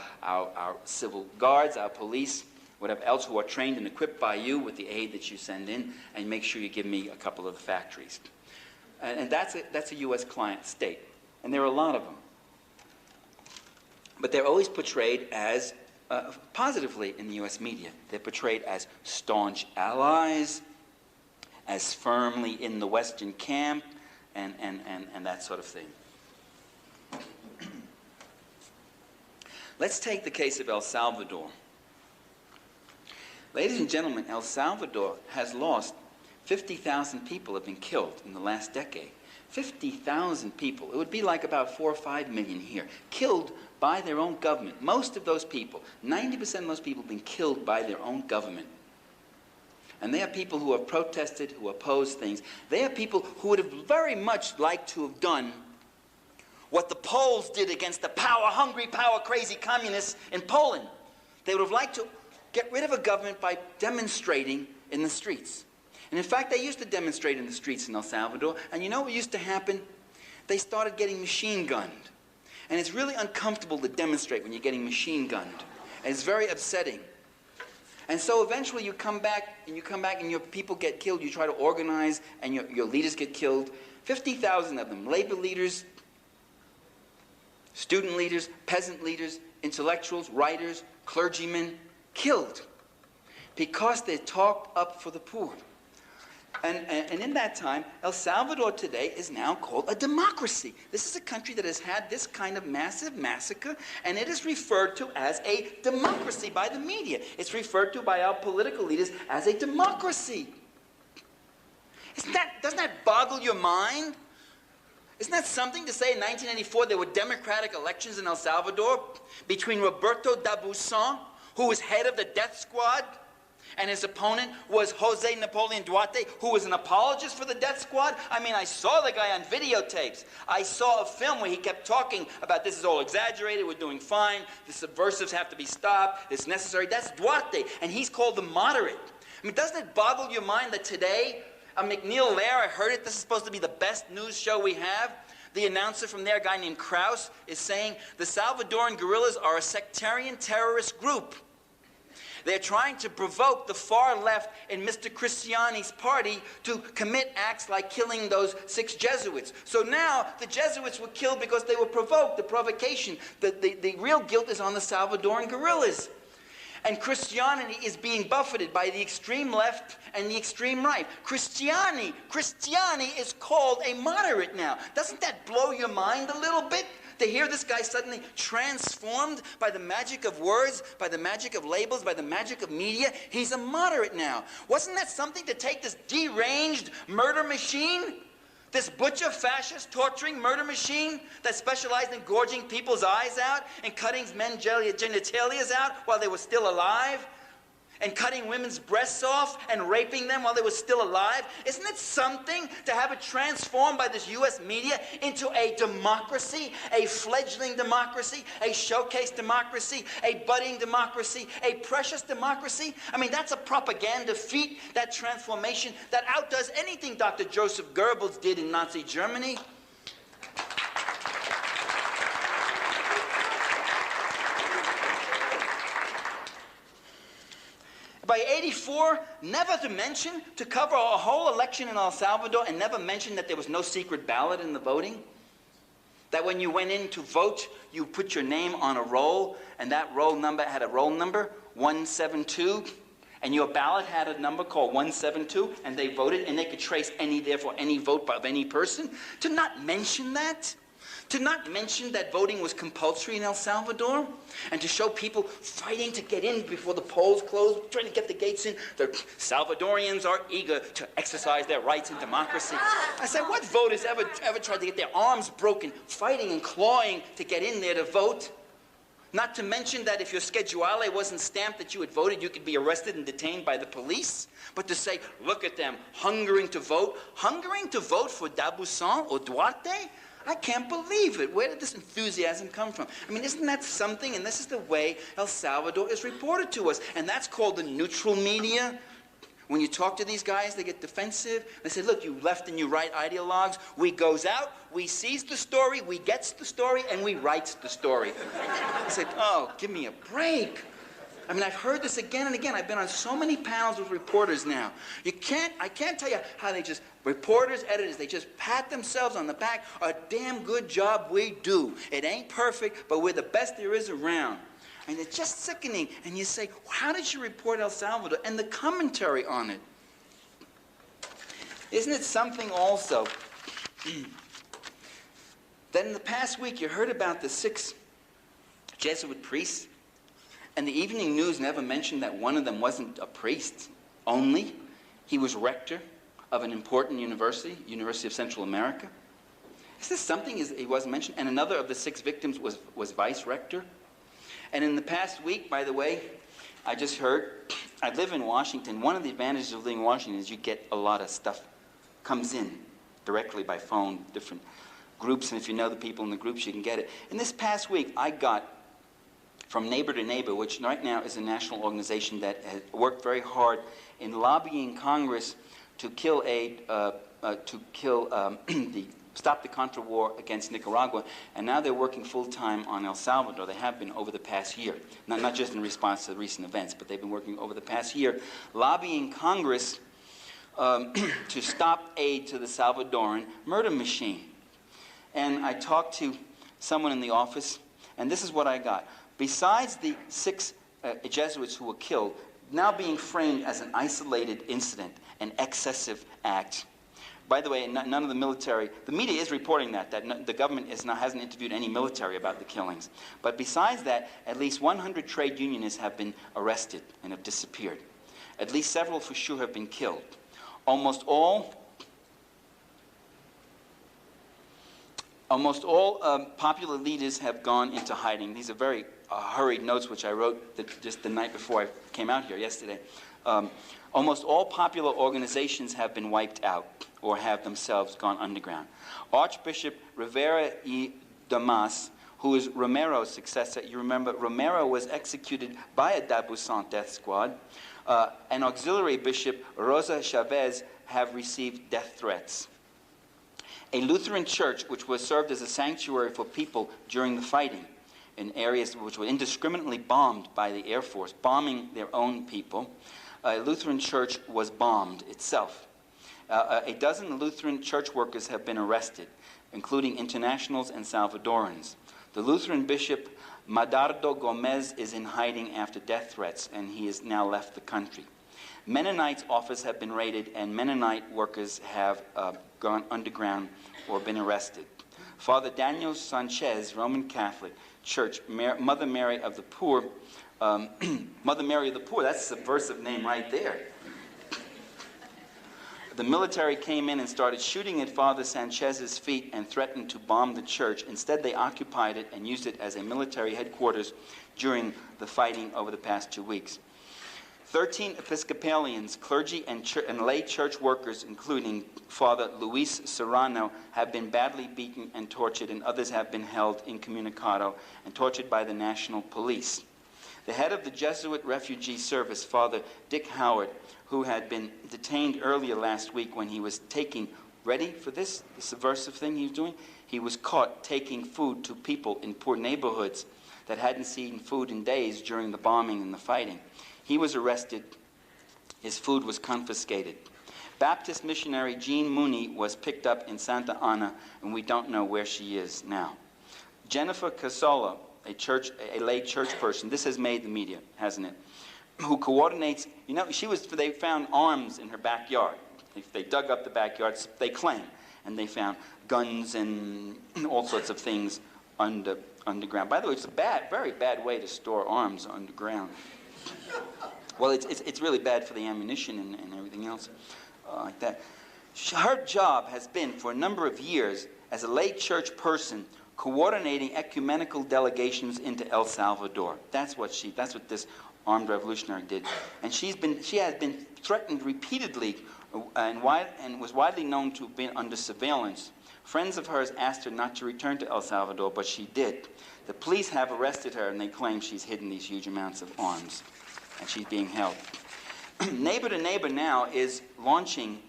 civil guards, our police, whatever else, who are trained and equipped by you with the aid that you send in, and make sure you give me a couple of the factories. And that's a U.S. client state, and there are a lot of them. But they're always portrayed as positively in the U.S. media. They're portrayed as staunch allies, as firmly in the Western camp, and that sort of thing. Let's take the case of El Salvador. Ladies and gentlemen, El Salvador has lost 50,000 people have been killed in the last decade. 50,000 people. It would be like about 4 or 5 million here, killed by their own government. Most of those people, 90% of those people have been killed by their own government. And they are people who have protested, who oppose things. They are people who would have very much liked to have done what the Poles did against the power-hungry, power-crazy communists in Poland. They would have liked to get rid of a government by demonstrating in the streets. And in fact, they used to demonstrate in the streets in El Salvador, and you know what used to happen? They started getting machine gunned. And it's really uncomfortable to demonstrate when you're getting machine gunned. And it's very upsetting. And so eventually you come back and your people get killed, you try to organize, and your leaders get killed. 50,000 of them, labor leaders, student leaders, peasant leaders, intellectuals, writers, clergymen, killed because they talked up for the poor. And in that time, El Salvador today is now called a democracy. This is a country that has had this kind of massive massacre, and it is referred to as a democracy by the media. It's referred to by our political leaders as a democracy. Doesn't that boggle your mind? Isn't that something to say in 1984 there were democratic elections in El Salvador between Roberto D'Abuson, who was head of the death squad, And his opponent was Jose Napoleon Duarte, who was an apologist for the death squad. I mean, I saw the guy on videotapes. I saw a film where he kept talking about this is all exaggerated, we're doing fine, the subversives have to be stopped, it's necessary. That's Duarte, and he's called the moderate. I mean, doesn't it boggle your mind that today, McNeil Lair, I heard it, this is supposed to be the best news show we have. The announcer from there, a guy named Krauss, is saying the Salvadoran guerrillas are a sectarian terrorist group. They're trying to provoke the far left in Mr. Cristiani's party to commit acts like killing those 6 Jesuits. So now the Jesuits were killed because they were provoked, the provocation. The real guilt is on the Salvadoran guerrillas. And Christianity is being buffeted by the extreme left and the extreme right. Christianity is called a moderate now. Doesn't that blow your mind a little bit? To hear this guy suddenly transformed by the magic of words, by the magic of labels, by the magic of media. He's a moderate now. Wasn't that something to take this deranged murder machine, this butcher, fascist, torturing murder machine that specialized in gorging people's eyes out and cutting men's genitalias out while they were still alive, and cutting women's breasts off and raping them while they were still alive? Isn't it something to have it transformed by this U.S. media into a democracy, a fledgling democracy, a showcase democracy, a budding democracy, a precious democracy? I mean, that's a propaganda feat, that transformation, that outdoes anything Dr. Joseph Goebbels did in Nazi Germany. By 84, never to mention, to cover a whole election in El Salvador and never mention that there was no secret ballot in the voting. That when you went in to vote, you put your name on a roll, and that roll number had a roll number, 172, and your ballot had a number called 172, and they voted, and they could trace therefore any vote of any person. To not mention that, to not mention that voting was compulsory in El Salvador, and to show people fighting to get in before the polls closed, trying to get the gates in. The Salvadorians are eager to exercise their rights in democracy. I said, what voters ever tried to get their arms broken, fighting and clawing to get in there to vote? Not to mention that if your scheduale wasn't stamped that you had voted, you could be arrested and detained by the police. But to say, look at them, hungering to vote for D'Abuisson or Duarte? I can't believe it. Where did this enthusiasm come from? I mean, isn't that something? And this is the way El Salvador is reported to us. And that's called the neutral media. When you talk to these guys, they get defensive. They say, look, you left and you right ideologues. We goes out, we sees the story, we gets the story, and we writes the story. I said, oh, give me a break. I mean, I've heard this again and again. I've been on so many panels with reporters now. I can't tell you how they just, reporters, editors, they just pat themselves on the back. A damn good job we do. It ain't perfect, but we're the best there is around. And it's just sickening. And you say, how did you report El Salvador? And the commentary on it. Isn't it something also that in the past week you heard about the 6 Jesuit priests? And the evening news never mentioned that one of them wasn't a priest only. He was rector of an important university, University of Central America. Is this something he wasn't mentioned? And another of the 6 victims was vice rector. And in the past week, by the way, I just heard, I live in Washington. One of the advantages of living in Washington is you get a lot of stuff comes in directly by phone, different groups, and if you know the people in the groups, you can get it. In this past week, I got from Neighbor to Neighbor, which right now is a national organization that has worked very hard in lobbying Congress to stop the Contra war against Nicaragua, and now they're working full-time on El Salvador. They have been over the past year, not just in response to the recent events, but they've been working over the past year, lobbying Congress to stop aid to the Salvadoran murder machine. And I talked to someone in the office, and this is what I got. Besides the 6 Jesuits who were killed, now being framed as an isolated incident, an excessive act. By the way, none of the military, the media is reporting that the government hasn't interviewed any military about the killings. But besides that, at least 100 trade unionists have been arrested and have disappeared. At least several for sure have been killed. Almost all popular leaders have gone into hiding. These are very hurried notes which I wrote just the night before I came out here yesterday. Almost all popular organizations have been wiped out or have themselves gone underground. Archbishop Rivera y Damas, who is Romero's successor, you remember Romero was executed by a D'Aubusson death squad, and auxiliary bishop Rosa Chavez have received death threats. A Lutheran church which was served as a sanctuary for people during the fighting in areas which were indiscriminately bombed by the Air Force, bombing their own people. A Lutheran church was bombed itself. A dozen Lutheran church workers have been arrested, including internationals and Salvadorans. The Lutheran bishop Madardo Gomez is in hiding after death threats, and he has now left the country. Mennonites' office have been raided, and Mennonite workers have gone underground or been arrested. Father Daniel Sanchez, Roman Catholic Church, Mother Mary of the Poor, Mother Mary of the Poor, that's a subversive name right there. The military came in and started shooting at Father Sanchez's feet and threatened to bomb the church. Instead, they occupied it and used it as a military headquarters during the fighting over the past 2 weeks. 13 Episcopalians, clergy and lay church workers, including Father Luis Serrano, have been badly beaten and tortured, and others have been held incommunicado and tortured by the national police. The head of the Jesuit refugee service, Father Dick Howard, who had been detained earlier last week when he was taking, ready for this, the subversive thing he was doing? He was caught taking food to people in poor neighborhoods that hadn't seen food in days during the bombing and the fighting. He was arrested. His food was confiscated. Baptist missionary Jean Mooney was picked up in Santa Ana, and we don't know where she is now. Jennifer Casola, a lay church person, this has made the media, hasn't it? Who coordinates, you know, they found arms in her backyard. They dug up the backyard, they claim, and they found guns and all sorts of things underground. By the way, it's a very bad way to store arms underground. Well, it's really bad for the ammunition and everything else like that. Her job has been, for a number of years, as a lay church person, coordinating ecumenical delegations into El Salvador. That's what this armed revolutionary did. And she has been threatened repeatedly and was widely known to have been under surveillance. Friends of hers asked her not to return to El Salvador, but she did. The police have arrested her, and they claim she's hidden these huge amounts of arms, and she's being held. Neighbor to Neighbor now is launching,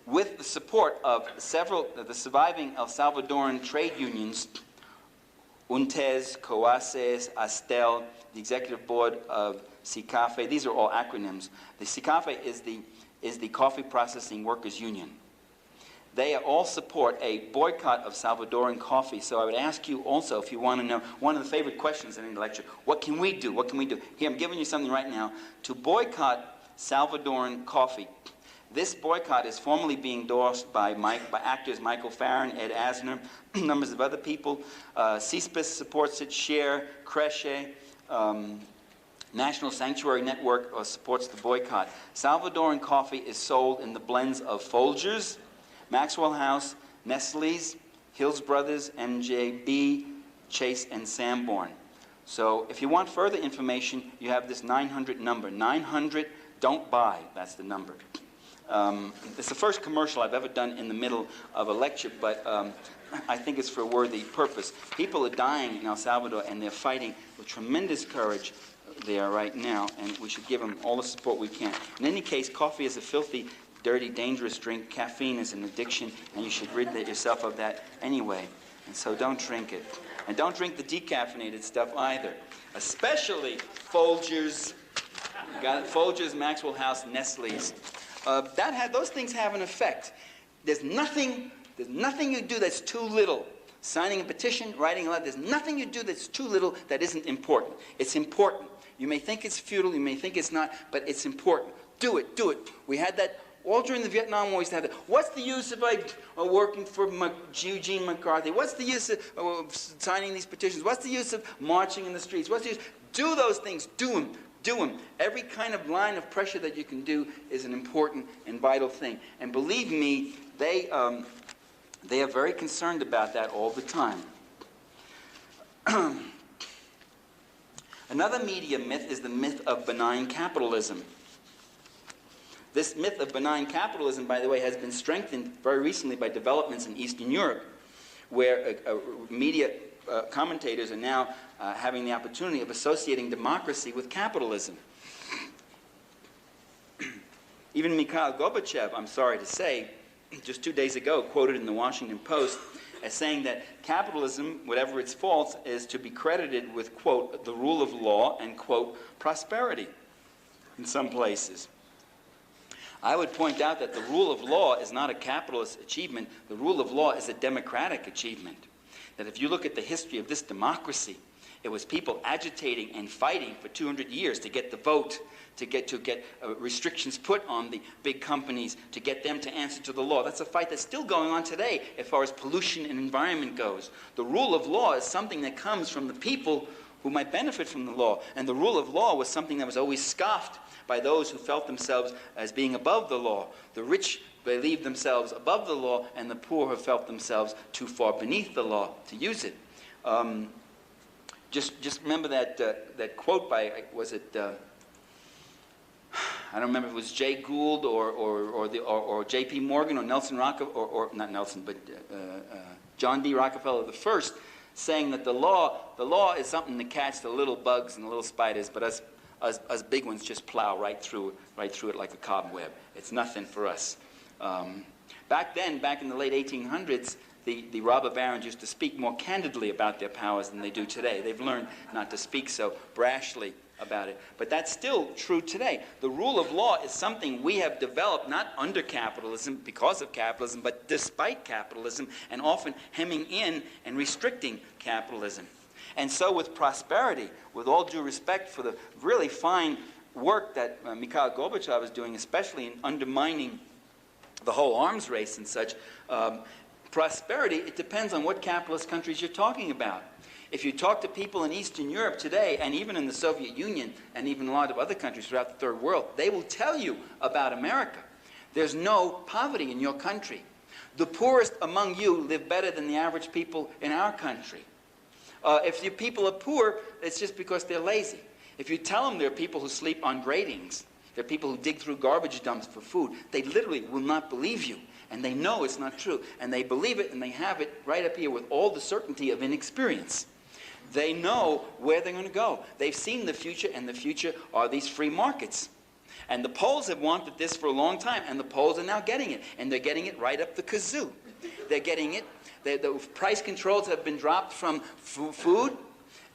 with the support of several of the surviving El Salvadoran trade unions, UNTES, COACES, ASTEL, the executive board of SICAFE. These are all acronyms. The SICAFE is the Coffee Processing Workers Union. They all support a boycott of Salvadoran coffee. So I would ask you also, if you want to know, one of the favorite questions in any lecture, what can we do? What can we do? Here, I'm giving you something right now to boycott Salvadoran coffee. This boycott is formally being endorsed by actors Michael Farron, Ed Asner, numbers of other people. CSPIS supports it, SHARE, Creche, National Sanctuary Network supports the boycott. Salvadoran coffee is sold in the blends of Folgers, Maxwell House, Nestle's, Hills Brothers, MJB, Chase, and Sanborn. So if you want further information, you have this 900 number. 900, don't buy, that's the number. It's the first commercial I've ever done in the middle of a lecture, but I think it's for a worthy purpose. People are dying in El Salvador, and they're fighting with tremendous courage there right now, and we should give them all the support we can. In any case, coffee is a filthy, dirty, dangerous drink. Caffeine is an addiction, and you should rid yourself of that anyway. And so don't drink it. And don't drink the decaffeinated stuff either, especially Folgers. You got it? Folgers, Maxwell House, Nestle's. Those things have an effect. There's nothing you do that's too little. Signing a petition, writing a letter, there's nothing you do that's too little that isn't important. It's important. You may think it's futile, you may think it's not, but it's important. Do it, do it. We had that all during the Vietnam War. We used to have that. What's the use of working for Eugene McCarthy? What's the use of signing these petitions? What's the use of marching in the streets? What's the use? Do those things. Do them. Do them. Every kind of line of pressure that you can do is an important and vital thing. And believe me, they are very concerned about that all the time. Another media myth is the myth of benign capitalism. This myth of benign capitalism, by the way, has been strengthened very recently by developments in Eastern Europe, where media commentators are now having the opportunity of associating democracy with capitalism. Even Mikhail Gorbachev, I'm sorry to say, just 2 days ago, quoted in the Washington Post as saying that capitalism, whatever its faults, is to be credited with, quote, the rule of law and, quote, prosperity in some places. I would point out that the rule of law is not a capitalist achievement. The rule of law is a democratic achievement. That if you look at the history of this democracy, it was people agitating and fighting for 200 years to get the vote, to get restrictions put on the big companies, to get them to answer to the law. That's a fight that's still going on today as far as pollution and environment goes. The rule of law is something that comes from the people who might benefit from the law. And the rule of law was something that was always scoffed by those who felt themselves as being above the law. The rich believed themselves above the law, and the poor have felt themselves too far beneath the law to use it. Just remember that quote by, was it, I don't remember if it was Jay Gould or J.P. Morgan or Nelson Rockefeller, or not Nelson, but John D. Rockefeller I, saying that the law is something to catch the little bugs and the little spiders, but us big ones just plow right through it like a cobweb. It's nothing for us. Back then, back in the late 1800s, the robber barons used to speak more candidly about their powers than they do today. They've learned not to speak so brashly about it. But that's still true today. The rule of law is something we have developed not under capitalism, because of capitalism, but despite capitalism, and often hemming in and restricting capitalism. And so with prosperity, with all due respect for the really fine work that Mikhail Gorbachev is doing, especially in undermining the whole arms race and such, prosperity, it depends on what capitalist countries you're talking about. If you talk to people in Eastern Europe today, and even in the Soviet Union, and even a lot of other countries throughout the Third World, they will tell you about America. There's no poverty in your country. The poorest among you live better than the average people in our country. If your people are poor, it's just because they're lazy. If you tell them there are people who sleep on gratings, there are people who dig through garbage dumps for food, they literally will not believe you. And they know it's not true. And they believe it, and they have it right up here with all the certainty of inexperience. They know where they're going to go. They've seen the future, and the future are these free markets. And the Poles have wanted this for a long time, and the Poles are now getting it. And they're getting it right up the kazoo. They're getting it. The price controls have been dropped from food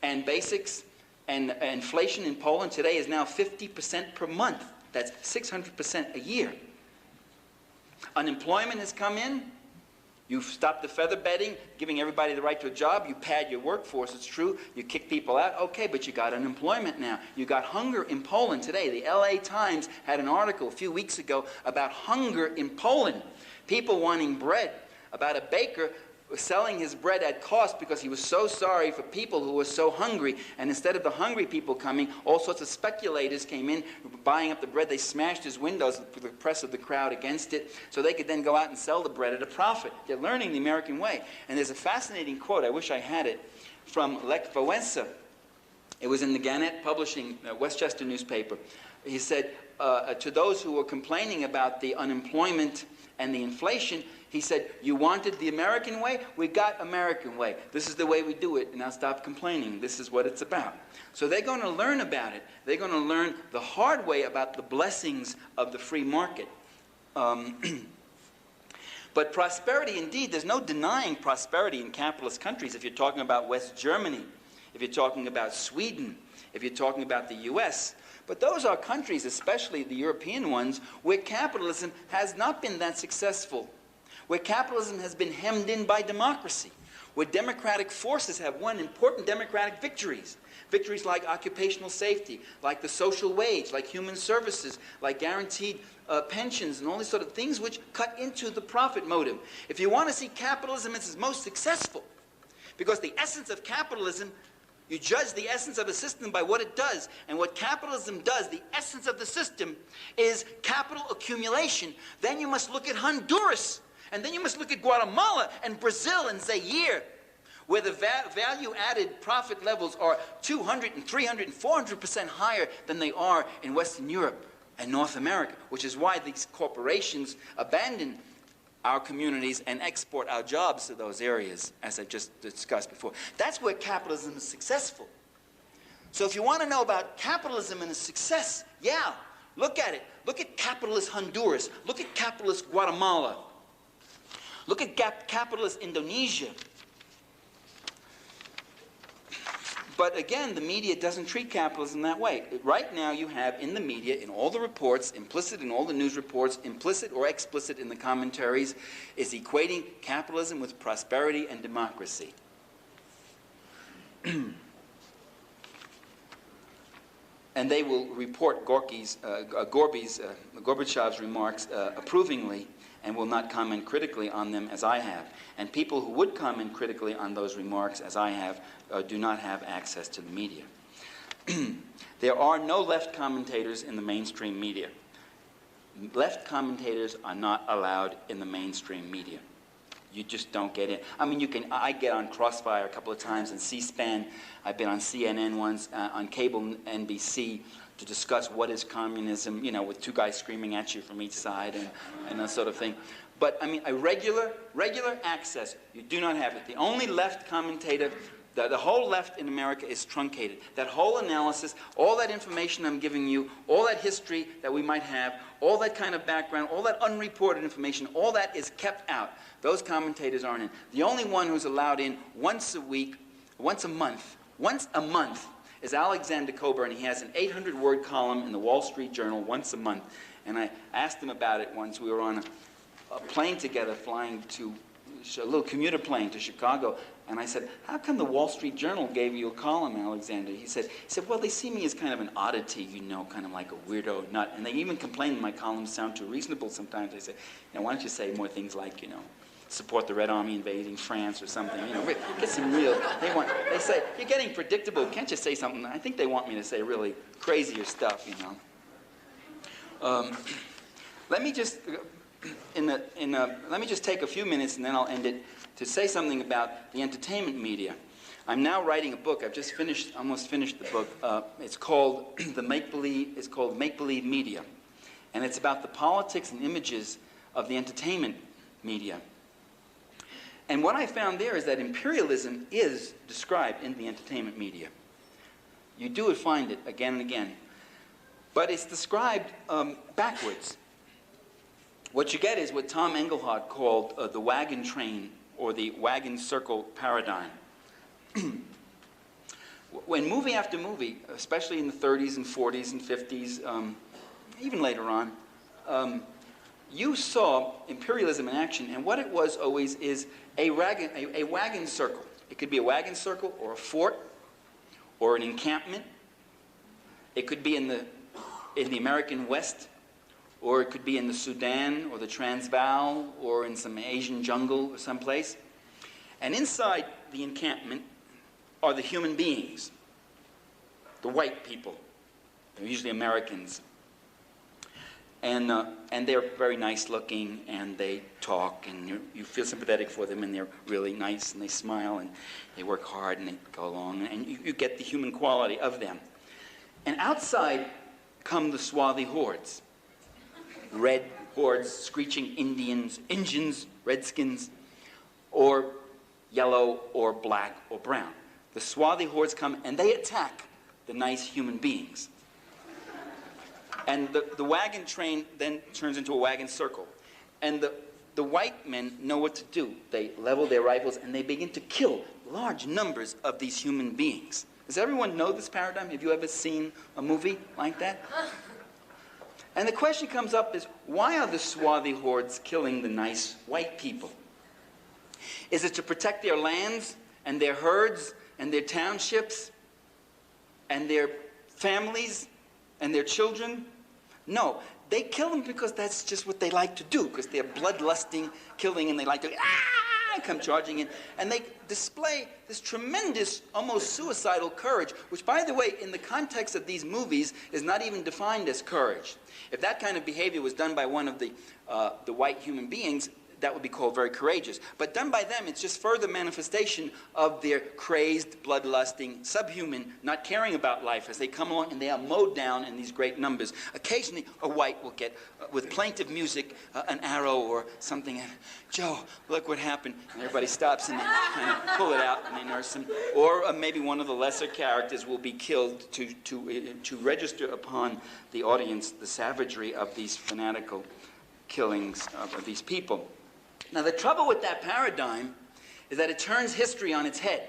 and basics, and inflation in Poland today is now 50% per month. That's 600% a year. Unemployment has come in. You've stopped the feather bedding, giving everybody the right to a job. You pad your workforce, it's true. You kick people out. Okay, but you got unemployment now. You got hunger in Poland today. The LA Times had an article a few weeks ago about hunger in Poland. People wanting bread, about a baker selling his bread at cost because he was so sorry for people who were so hungry. And instead of the hungry people coming, all sorts of speculators came in, buying up the bread. They smashed his windows for the press of the crowd against it, so they could then go out and sell the bread at a profit. They're learning the American way. And there's a fascinating quote, I wish I had it, from Lech Wałęsa. It was in the Gannett Publishing, Westchester newspaper. He said, to those who were complaining about the unemployment and the inflation, he said, you wanted the American way? We got American way. This is the way we do it, and now stop complaining. This is what it's about. So they're going to learn about it. They're going to learn the hard way about the blessings of the free market. But prosperity, indeed, there's no denying prosperity in capitalist countries. If you're talking about West Germany, if you're talking about Sweden, if you're talking about the US. But those are countries, especially the European ones, where capitalism has not been that successful, where capitalism has been hemmed in by democracy, where democratic forces have won important democratic victories. Victories like occupational safety, like the social wage, like human services, like guaranteed pensions, and all these sort of things which cut into the profit motive. If you want to see capitalism as its most successful, because the essence of capitalism, you judge the essence of a system by what it does. And what capitalism does, the essence of the system, is capital accumulation. Then you must look at Honduras. And then you must look at Guatemala and Brazil and Zaire, where the value-added profit levels are 200 and 300 and 400% higher than they are in Western Europe. and North America, which is why these corporations abandon our communities and export our jobs to those areas, as I just discussed before. That's where capitalism is successful. So if you want to know about capitalism and its success, yeah, look at it. Look at capitalist Honduras. Look at capitalist Guatemala. Look at capitalist Indonesia. But again, the media doesn't treat capitalism that way. Right now you have in the media, in all the reports, implicit in all the news reports, implicit or explicit in the commentaries, is equating capitalism with prosperity and democracy. And they will report Gorbachev's remarks approvingly and will not comment critically on them as I have. And people who would comment critically on those remarks as I have do not have access to the media. There are no left commentators in the mainstream media. Left commentators are not allowed in the mainstream media. You just don't get in. I mean, I get on Crossfire a couple of times, and C-SPAN. I've been on CNN once, on cable NBC, to discuss what is communism, you know, with two guys screaming at you from each side and that sort of thing. But, I mean, a regular access, you do not have it. The only left commentator, the whole left in America is truncated. That whole analysis, all that information I'm giving you, all that history that we might have, all that kind of background, all that unreported information, all that is kept out. Those commentators aren't in. The only one who's allowed in once a week, once a month, is Alexander Coburn. He has an 800-word column in the Wall Street Journal once a month. And I asked him about it once. We were on a plane together flying to a little commuter plane to Chicago. And I said, how come the Wall Street Journal gave you a column, Alexander? He said, well, they see me as kind of an oddity, you know, kind of like a weirdo nut. And they even complain my columns sound too reasonable sometimes. They say, you know, why don't you say more things like, you know, support the Red Army invading France or something, you know, get some real, they say, you're getting predictable, can't you say something? I think they want me to say really crazier stuff, you know. Let me just take a few minutes and then I'll end it to say something about the entertainment media. I'm now writing a book. I've just almost finished the book. It's called Make-Believe Media, and it's about the politics and images of the entertainment media. And what I found there is that imperialism is described in the entertainment media. You do find it again and again, but it's described backwards. What you get is what Tom Engelhardt called the wagon train or the wagon circle paradigm. When movie after movie, especially in the 30s and 40s and 50s, even later on, you saw imperialism in action, and what it was always is a wagon circle. It could be a wagon circle or a fort or an encampment. It could be in the American West, or it could be in the Sudan or the Transvaal or in some Asian jungle or someplace. And inside the encampment are the human beings, the white people. They're usually Americans. And they're very nice looking, and they talk, and you feel sympathetic for them, and they're really nice, and they smile, and they work hard, and they go along, and you get the human quality of them. And outside come the swarthy hordes. Red hordes, screeching Indians, redskins, or yellow, or black, or brown. The swarthy hordes come, and they attack the nice human beings. And the wagon train then turns into a wagon circle. And the white men know what to do. They level their rifles, and they begin to kill large numbers of these human beings. Does everyone know this paradigm? Have you ever seen a movie like that? And the question comes up is, why are the swarthy hordes killing the nice white people? Is it to protect their lands and their herds and their townships and their families and their children? No, they kill them because that's just what they like to do, because they're bloodlusting, killing, and they like to come charging in. And they display this tremendous, almost suicidal courage, which, by the way, in the context of these movies, is not even defined as courage. If that kind of behavior was done by one of the white human beings, that would be called very courageous. But done by them, it's just further manifestation of their crazed, bloodlusting, subhuman, not caring about life as they come along and they are mowed down in these great numbers. Occasionally, a white will get, with plaintive music, an arrow or something. Joe, look what happened. And everybody stops and they kind of pull it out and they nurse him. Or maybe one of the lesser characters will be killed to register upon the audience the savagery of these fanatical killings of these people. Now, the trouble with that paradigm is that it turns history on its head.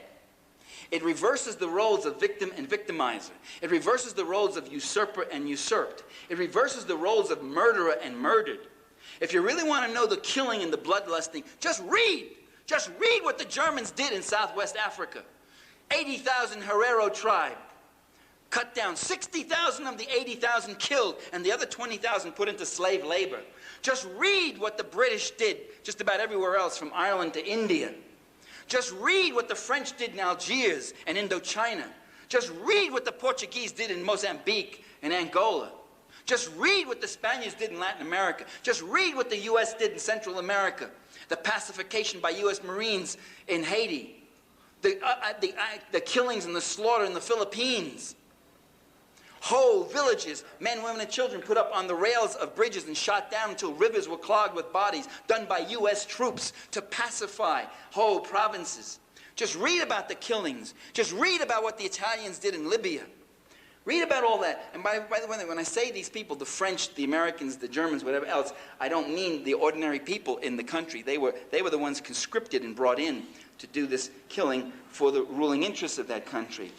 It reverses the roles of victim and victimizer. It reverses the roles of usurper and usurped. It reverses the roles of murderer and murdered. If you really want to know the killing and the bloodlusting, just read. Just read what the Germans did in Southwest Africa. 80,000 Herero tribe. Cut down 60,000 of the 80,000 killed, and the other 20,000 put into slave labor. Just read what the British did just about everywhere else, from Ireland to India. Just read what the French did in Algiers and Indochina. Just read what the Portuguese did in Mozambique and Angola. Just read what the Spaniards did in Latin America. Just read what the U.S. did in Central America. The pacification by U.S. Marines in Haiti. The killings and the slaughter in the Philippines. Whole villages, men, women, and children put up on the rails of bridges and shot down until rivers were clogged with bodies, done by U.S. troops to pacify whole provinces. Just read about the killings. Just read about what the Italians did in Libya. Read about all that. And by the way, when I say these people, the French, the Americans, the Germans, whatever else, I don't mean the ordinary people in the country. They were the ones conscripted and brought in to do this killing for the ruling interests of that country.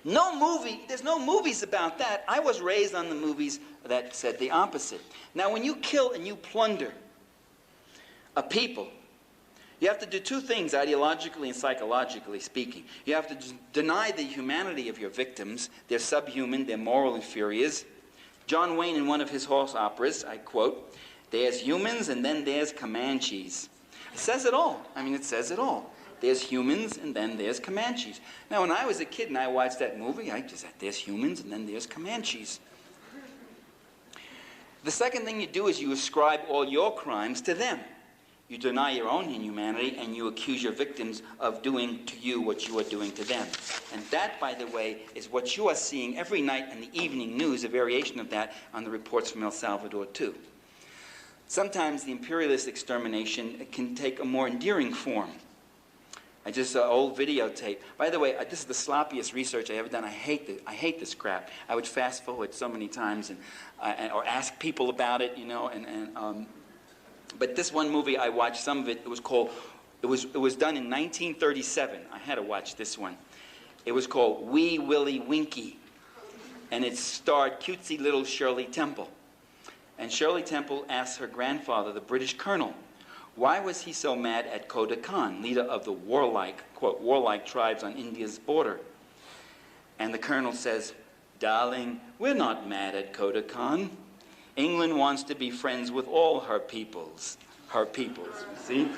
There's no movies about that. I was raised on the movies that said the opposite. Now, when you kill and you plunder a people, you have to do two things, ideologically and psychologically speaking. You have to deny the humanity of your victims. They're subhuman, they're moral inferiors. John Wayne, in one of his horse operas, I quote, "There's humans and then there's Comanches." It says it all. I mean, it says it all. There's humans, and then there's Comanches. Now, when I was a kid and I watched that movie, I just said, there's humans, and then there's Comanches. The second thing you do is you ascribe all your crimes to them. You deny your own inhumanity, and you accuse your victims of doing to you what you are doing to them. And that, by the way, is what you are seeing every night in the evening news, a variation of that on the reports from El Salvador, too. Sometimes the imperialist extermination can take a more endearing form. I just saw an old videotape. By the way, this is the sloppiest research I ever done. I hate this crap. I would fast forward so many times or ask people about it, you know. But this one movie I watched some of it. It was done in 1937. I had to watch this one. It was called Wee Willie Winkie, and it starred cutesy little Shirley Temple. And Shirley Temple asked her grandfather, the British colonel, why was he so mad at Koda Khan, leader of the warlike, quote, warlike tribes on India's border? And the colonel says, darling, we're not mad at Koda Khan. England wants to be friends with all her peoples, you see?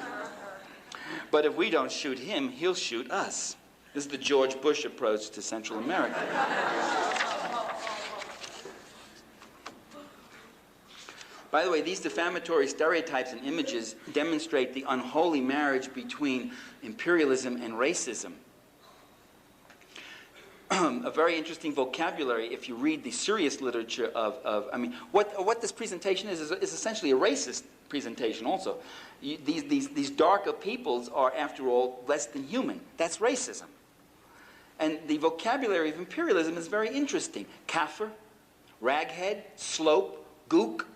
But if we don't shoot him, he'll shoot us. This is the George Bush approach to Central America. By the way, these defamatory stereotypes and images demonstrate the unholy marriage between imperialism and racism. A very interesting vocabulary if you read the serious literature what this presentation is essentially a racist presentation also. These darker peoples are, after all, less than human. That's racism. And the vocabulary of imperialism is very interesting. Kaffir, raghead, slope, gook.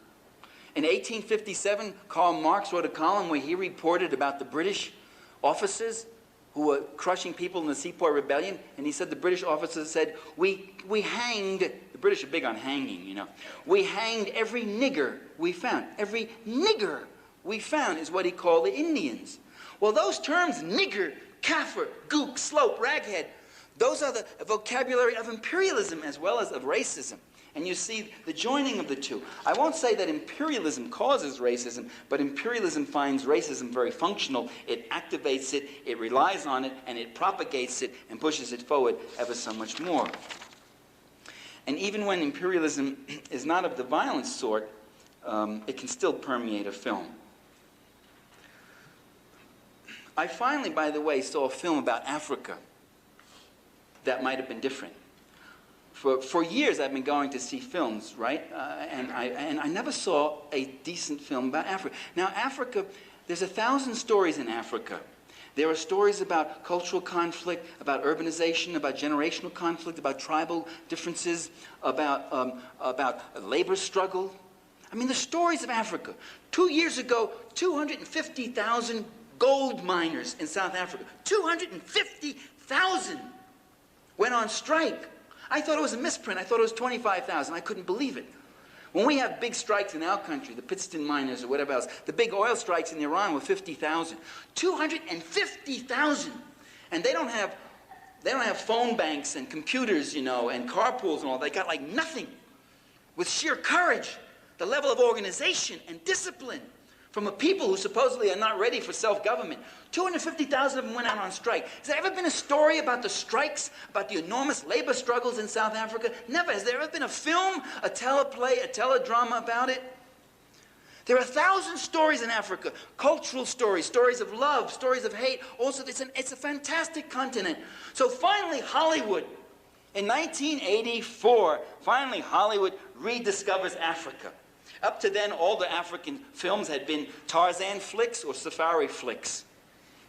In 1857, Karl Marx wrote a column where he reported about the British officers who were crushing people in the Sepoy Rebellion, and he said the British officers said, we hanged, the British are big on hanging, you know, we hanged every nigger we found. Every nigger we found is what he called the Indians. Well, those terms, nigger, kaffir, gook, slope, raghead, those are the vocabulary of imperialism as well as of racism. And you see the joining of the two. I won't say that imperialism causes racism, but imperialism finds racism very functional. It activates it, it relies on it, and it propagates it and pushes it forward ever so much more. And even when imperialism is not of the violent sort, it can still permeate a film. I finally, by the way, saw a film about Africa that might have been different. For years, I've been going to see films, right? And I never saw a decent film about Africa. Now, Africa, there's 1,000 stories in Africa. There are stories about cultural conflict, about urbanization, about generational conflict, about tribal differences, about labor struggle. I mean, the stories of Africa. 2 years ago, 250,000 gold miners in South Africa. 250,000 went on strike. I thought it was a misprint. I thought it was 25,000. I couldn't believe it. When we have big strikes in our country, the Pittston miners or whatever else, the big oil strikes in Iran were 50,000. 250,000. And they don't have phone banks and computers, you know, and carpools and all. They got like nothing. With sheer courage, the level of organization and discipline from a people who supposedly are not ready for self-government. 250,000 of them went out on strike. Has there ever been a story about the strikes, about the enormous labor struggles in South Africa? Never. Has there ever been a film, a teleplay, a teledrama about it? There are 1,000 stories in Africa, cultural stories, stories of love, stories of hate. Also, it's a fantastic continent. So finally, Hollywood, in 1984, finally Hollywood rediscovers Africa. Up to then, all the African films had been Tarzan flicks or safari flicks.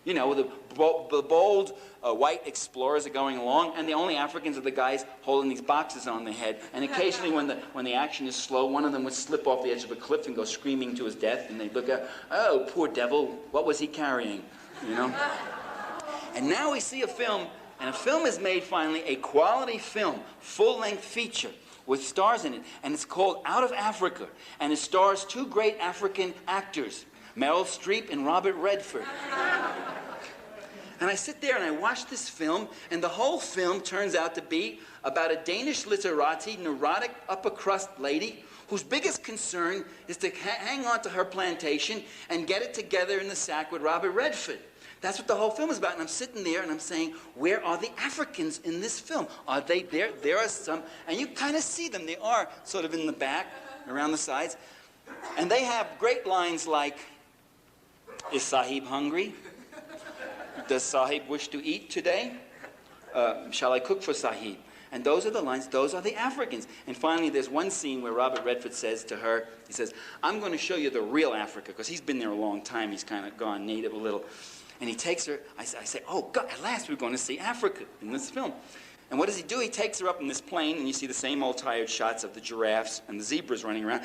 You know, the bold white explorers are going along, and the only Africans are the guys holding these boxes on their head. And occasionally, when the action is slow, one of them would slip off the edge of a cliff and go screaming to his death, and they'd look at, oh, poor devil, what was he carrying? You know? And now we see a film, and a film is made finally, a quality film, full-length feature, with stars in it, and it's called Out of Africa, and it stars two great African actors, Meryl Streep and Robert Redford. And I sit there and I watch this film, and the whole film turns out to be about a Danish literati, neurotic, upper-crust lady whose biggest concern is to hang on to her plantation and get it together in the sack with Robert Redford. That's what the whole film is about. And I'm sitting there and I'm saying, where are the Africans in this film? Are they there? There are some, and you kind of see them. They are sort of in the back, around the sides. And they have great lines like, is Sahib hungry? Does Sahib wish to eat today? Shall I cook for Sahib? And those are the lines, those are the Africans. And finally, there's one scene where Robert Redford says to her, he says, I'm going to show you the real Africa, because he's been there a long time. He's kind of gone native a little. And he takes her, I say, oh, God, at last we're going to see Africa in this film. And what does he do? He takes her up in this plane, and you see the same old tired shots of the giraffes and the zebras running around.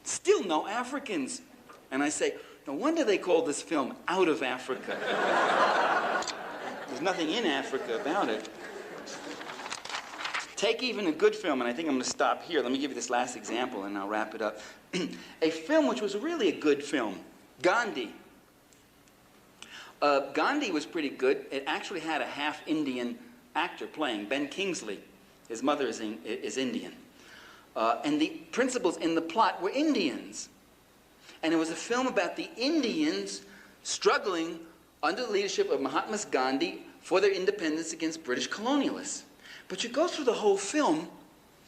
Still no Africans. And I say, no wonder they call this film Out of Africa. There's nothing in Africa about it. Take even a good film, and I think I'm going to stop here. Let me give you this last example, and I'll wrap it up. A film which was really a good film, Gandhi. Gandhi was pretty good. It actually had a half-Indian actor playing, Ben Kingsley. His mother is Indian. And the principals in the plot were Indians. And it was a film about the Indians struggling under the leadership of Mahatma Gandhi for their independence against British colonialists. But you go through the whole film,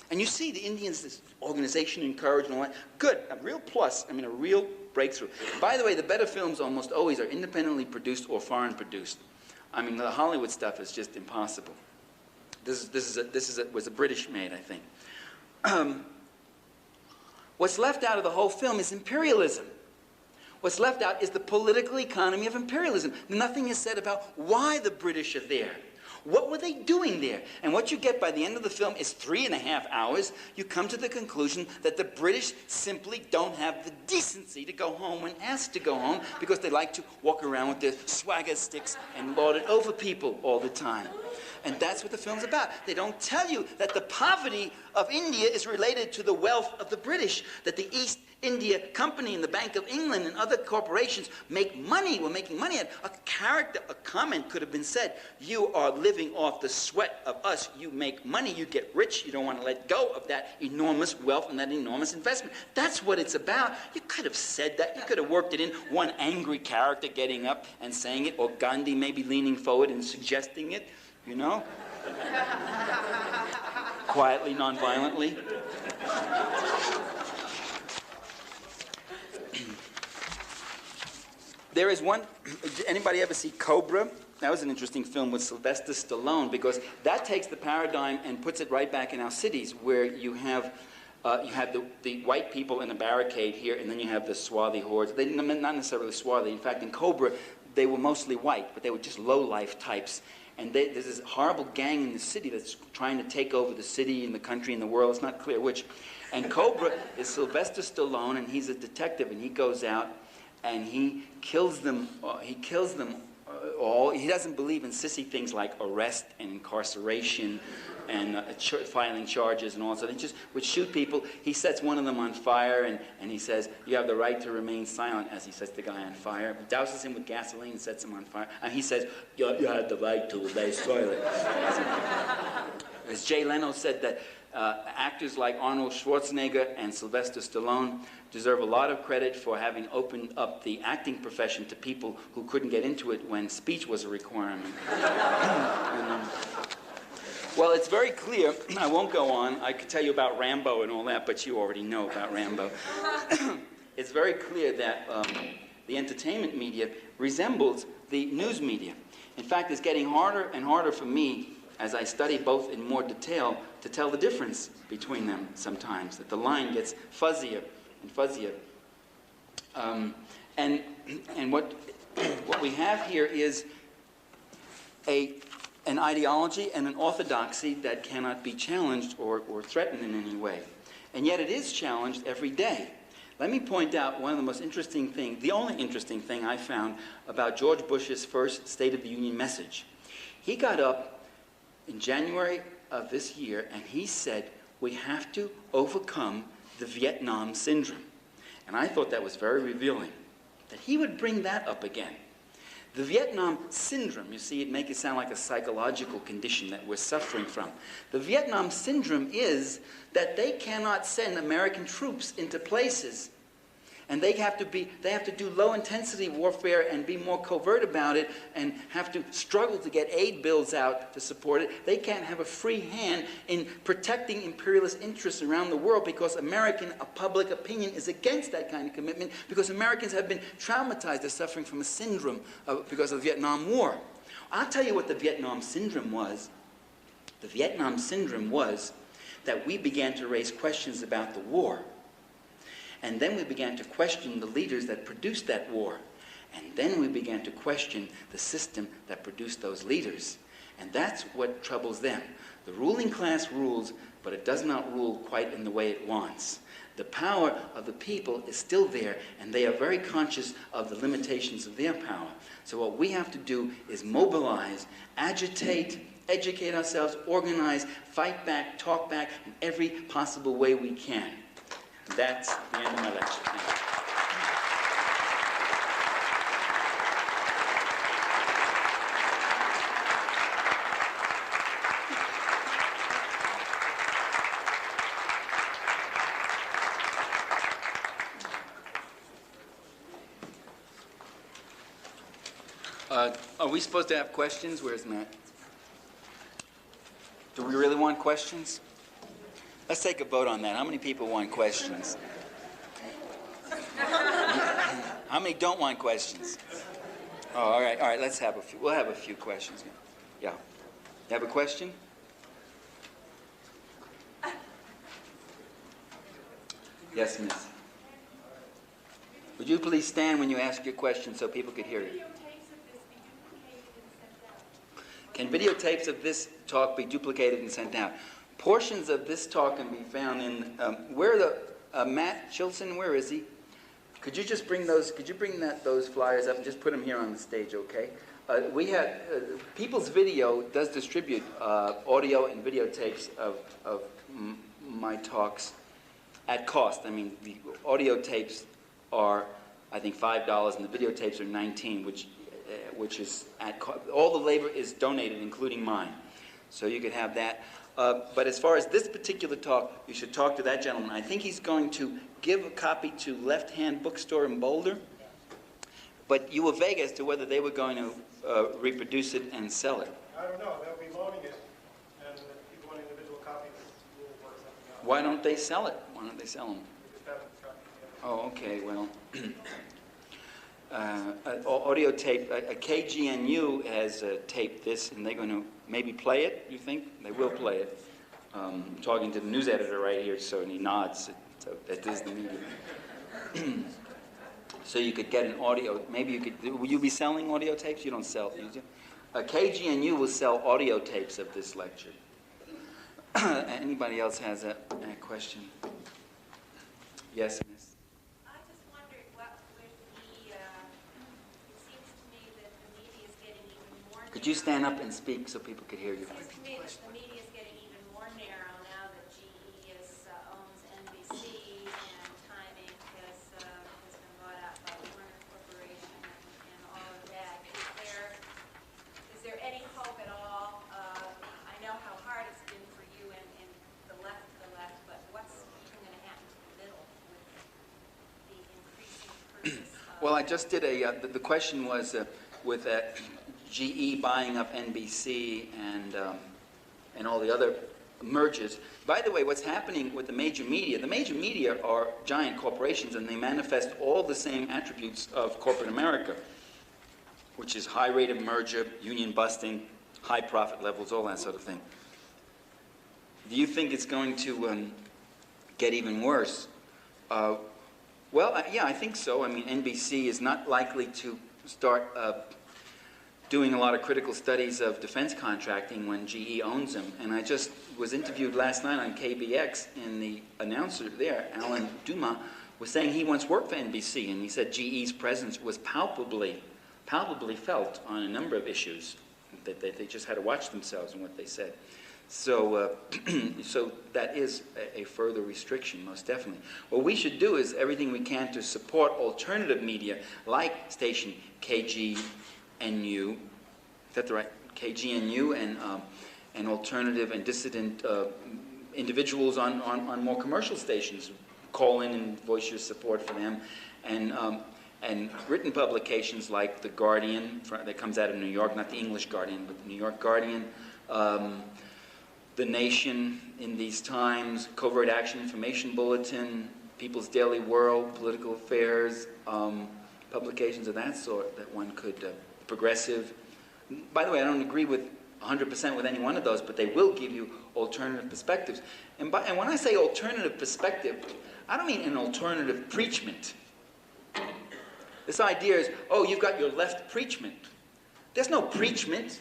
and you see the Indians, this organization and courage and all that. Good, a real plus, I mean a real breakthrough. By the way, the better films almost always are independently produced or foreign produced. I mean, the Hollywood stuff is just impossible. This was a British made, I think. What's left out of the whole film is imperialism. What's left out is the political economy of imperialism. Nothing is said about why the British are there. What were they doing there? And what you get by the end of the film is 3.5 hours. You come to the conclusion that the British simply don't have the decency to go home when asked to go home, because they like to walk around with their swagger sticks and lord it over people all the time. And that's what the film's about. They don't tell you that the poverty of India is related to the wealth of the British, that the East India Company and the Bank of England and other corporations make money, were making money. A comment could have been said, you are living off the sweat of us. You make money, you get rich, you don't want to let go of that enormous wealth and that enormous investment. That's what it's about. You could have said that. You could have worked it in, one angry character getting up and saying it, or Gandhi maybe leaning forward and suggesting it, you know? Quietly, non-violently. There is one, anybody ever see Cobra? That was an interesting film with Sylvester Stallone, because that takes the paradigm and puts it right back in our cities, where you have the white people in a barricade here, and then you have the swarthy hordes. They not necessarily swarthy. In fact, in Cobra, they were mostly white, but they were just low-life types. And there's this horrible gang in the city that's trying to take over the city and the country and the world. It's not clear which. And Cobra is Sylvester Stallone, and he's a detective, and he goes out and he kills them. All. He doesn't believe in sissy things like arrest and incarceration and filing charges and all that. He just would shoot people. He sets one of them on fire, and he says, "You have the right to remain silent," as he sets the guy on fire. Douses him with gasoline and sets him on fire. And he says, you have the right to remain silent. As Jay Leno said that actors like Arnold Schwarzenegger and Sylvester Stallone deserve a lot of credit for having opened up the acting profession to people who couldn't get into it when speech was a requirement. Well, it's very clear. I won't go on. I could tell you about Rambo and all that, but you already know about Rambo. It's very clear that the entertainment media resembles the news media. In fact, it's getting harder and harder for me, as I study both in more detail, to tell the difference between them sometimes, that the line gets fuzzier and fuzzier. And what we have here is an ideology and an orthodoxy that cannot be challenged or threatened in any way. And yet it is challenged every day. Let me point out one of the most interesting things, the only interesting thing I found about George Bush's first State of the Union message. He got up in January of this year, and he said, we have to overcome the Vietnam syndrome. And I thought that was very revealing, that he would bring that up again. The Vietnam syndrome, you see, it makes it sound like a psychological condition that we're suffering from. The Vietnam syndrome is that they cannot send American troops into places, and they have to do low-intensity warfare and be more covert about it and have to struggle to get aid bills out to support it. They can't have a free hand in protecting imperialist interests around the world because American public opinion is against that kind of commitment, because Americans have been traumatized. They're suffering from a syndrome because of the Vietnam War. I'll tell you what the Vietnam syndrome was. The Vietnam syndrome was that we began to raise questions about the war. And then we began to question the leaders that produced that war. And then we began to question the system that produced those leaders. And that's what troubles them. The ruling class rules, but it does not rule quite in the way it wants. The power of the people is still there, and they are very conscious of the limitations of their power. So what we have to do is mobilize, agitate, educate ourselves, organize, fight back, talk back in every possible way we can. That's the end of my lecture. Thank you. Are we supposed to have questions? Where's Matt? Do we really want questions? Let's take a vote on that. How many people want questions? How many don't want questions? Oh, all right, let's have a few. We'll have a few questions. Yeah. You have a question? Yes, miss. Would you please stand when you ask your question so people could hear you? Can videotapes of this talk be duplicated and sent out? Portions of this talk can be found in, where the, Matt Chilson, where is he? Could you just bring those, those flyers up and just put them here on the stage, okay? We had, People's Video does distribute audio and videotapes of my talks at cost. I mean, the audio tapes are, I think, $5, and the videotapes are $19, which is at cost. All the labor is donated, including mine. So you could have that. But as far as this particular talk, you should talk to that gentleman. I think he's going to give a copy to Left Hand Bookstore in Boulder. But you were vague as to whether they were going to reproduce it and sell it. I don't know. They'll be loaning it, and if people want individual copies, we'll work something out. Why don't they sell it? Why don't they sell them? We just haven't gotten together. Oh, okay. Well, audio tape. A KGNU has taped this, and they're going to maybe play it, you think? They will play it. I'm talking to the news editor right here, so and he nods. So that is the media. So you could get an audio. Maybe you could. Will you be selling audio tapes? You don't sell these. KGNU will sell audio tapes of this lecture. Anybody else has a question? Yes, Miss. I just wondered what with the, it seems to me that the media is getting even more narrow. Could you stand up and speak so people could hear you? It seems to me that the media is getting even more narrow now that GE owns NBC and timing has been bought out by Warner Corporation and all of that. Is there any hope at all? I know how hard it's been for you and the left, but what's even going to happen to the middle with the increasing purchase of... Well, I just did the question was with GE buying up NBC and all the other mergers. By the way, what's happening with the major media are giant corporations, and they manifest all the same attributes of corporate America, which is high rate of merger, union busting, high profit levels, all that sort of thing. Do you think it's going to get even worse? Well, yeah, I think so. I mean, NBC is not likely to start doing a lot of critical studies of defense contracting when GE owns them. And I just was interviewed last night on KBX, and the announcer there, Alan Dumas, was saying he once worked for NBC, and he said GE's presence was palpably felt on a number of issues, that they just had to watch themselves and what they said. So, so that is a further restriction, most definitely. What we should do is everything we can to support alternative media, like station KGNU, is that the right? KGNU and alternative and dissident individuals on more commercial stations. Call in and voice your support for them, and written publications like The Guardian, that comes out of New York, not the English Guardian, but the New York Guardian. The Nation in these times, Covert Action Information Bulletin, People's Daily World, Political Affairs, publications of that sort that one could, Progressive. By the way, I don't agree with 100% with any one of those, but they will give you alternative perspectives. And when I say alternative perspective, I don't mean an alternative preachment. This idea is, oh, you've got your left preachment. There's no preachment.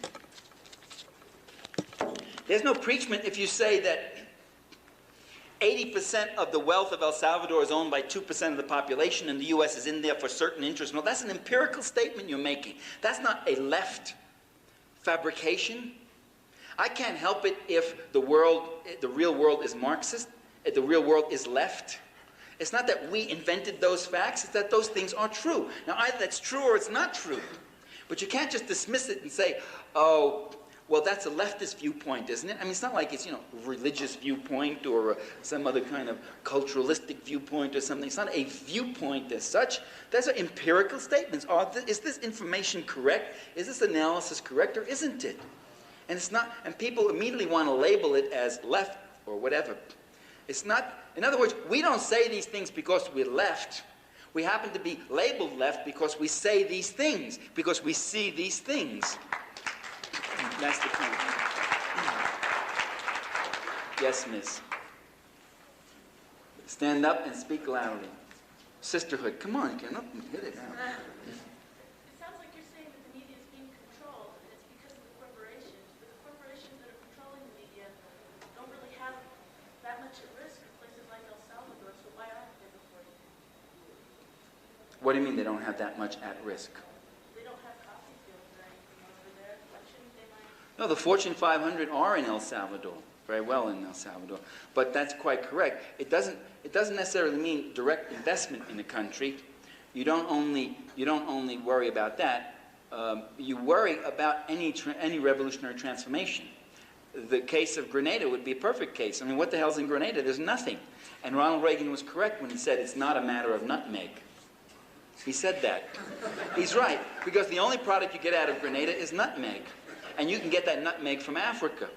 There's no preachment if you say that 80% of the wealth of El Salvador is owned by 2% of the population and the U.S. is in there for certain interests. No, that's an empirical statement you're making. That's not a left fabrication. I can't help it if the real world is Marxist, if the real world is left. It's not that we invented those facts, it's that those things are true. Now, either that's true or it's not true. But you can't just dismiss it and say, oh, well, that's a leftist viewpoint, isn't it? I mean, it's not like it's, a religious viewpoint or some other kind of culturalistic viewpoint or something. It's not a viewpoint as such. Those are empirical statements. Is this information correct? Is this analysis correct or isn't it? And it's not, and people immediately want to label it as left or whatever. It's not, in other words, we don't say these things because we're left. We happen to be labeled left because we say these things, because we see these things. That's the point. Yes, miss. Stand up and speak loudly. Sisterhood, come on, get up and hit it out. It sounds like you're saying that the media is being controlled, and it's because of the corporations. But the corporations that are controlling the media don't really have that much at risk in places like El Salvador, so why aren't they reporting? What do you mean they don't have that much at risk? They don't have coffee fields or anything over there. Why shouldn't they mind? No, the Fortune 500 are in El Salvador, very well in El Salvador. But that's quite correct. It doesn't necessarily mean direct investment in the country. You don't only worry about that. You worry about any revolutionary transformation. The case of Grenada would be a perfect case. I mean, what the hell's in Grenada? There's nothing. And Ronald Reagan was correct when he said it's not a matter of nutmeg. He said that. He's right, because the only product you get out of Grenada is nutmeg. And you can get that nutmeg from Africa.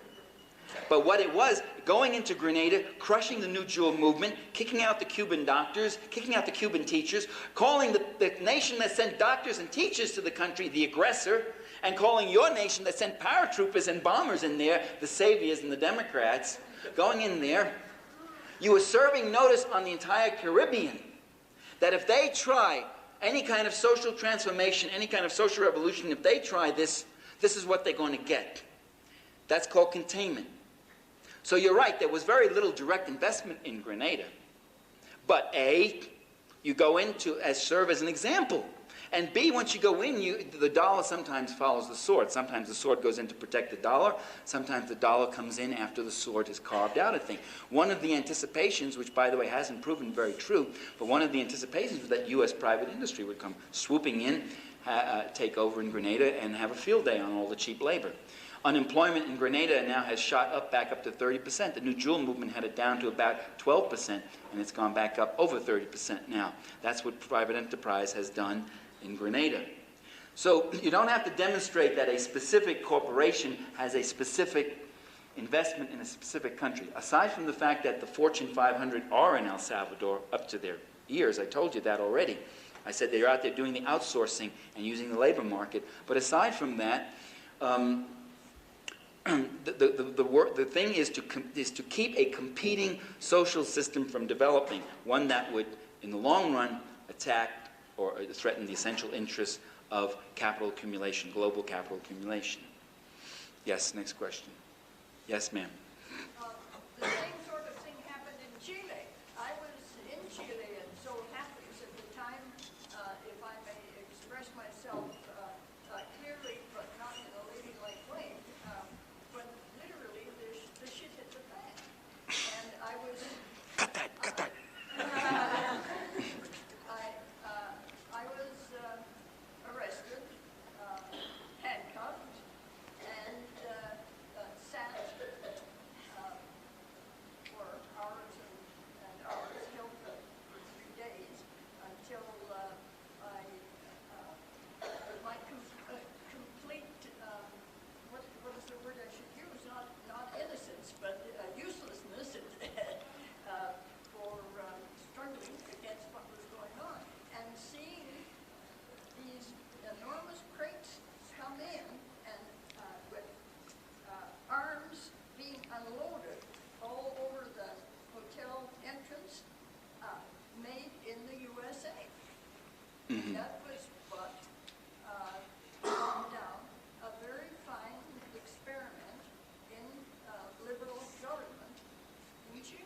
But what it was, going into Grenada, crushing the New Jewel movement, kicking out the Cuban doctors, kicking out the Cuban teachers, calling the nation that sent doctors and teachers to the country the aggressor, and calling your nation that sent paratroopers and bombers in there the saviors and the Democrats, going in there, you were serving notice on the entire Caribbean that if they try any kind of social transformation, any kind of social revolution, if they try this, this is what they're going to get. That's called containment. So you're right, there was very little direct investment in Grenada. But A, you go in to serve as an example. And B, once you go in, the dollar sometimes follows the sword. Sometimes the sword goes in to protect the dollar. Sometimes the dollar comes in after the sword is carved out, I think. One of the anticipations, which by the way hasn't proven very true, but one of the anticipations was that U.S. private industry would come swooping in, take over in Grenada, and have a field day on all the cheap labor. Unemployment in Grenada now has shot up back up to 30%. The New Jewel movement had it down to about 12%, and it's gone back up over 30% now. That's what private enterprise has done in Grenada. So you don't have to demonstrate that a specific corporation has a specific investment in a specific country. Aside from the fact that the Fortune 500 are in El Salvador up to their ears, I told you that already. I said they're out there doing the outsourcing and using the labor market. But aside from that, the thing is to keep a competing social system from developing, one that would, in the long run, attack or threaten the essential interests of capital accumulation, global capital accumulation. Yes, next question. Yes, ma'am. The same sort of thing happened in Chile. I was in Chile, and so happens at the time, if I may express myself clearly, but not in a ladylike way, when literally the shit hit the fan. And I was... Cut that. I was arrested, handcuffed, and sat for hours and hours, held for 3 days, until my complete, what is the word I should use? Not innocence, but uselessness for struggling against what was going on. And seeing these enormous crates come in and with arms being unloaded all over the hotel entrance, made in the USA. Mm-hmm. That was what calmed down a very fine experiment in liberal government in Chile.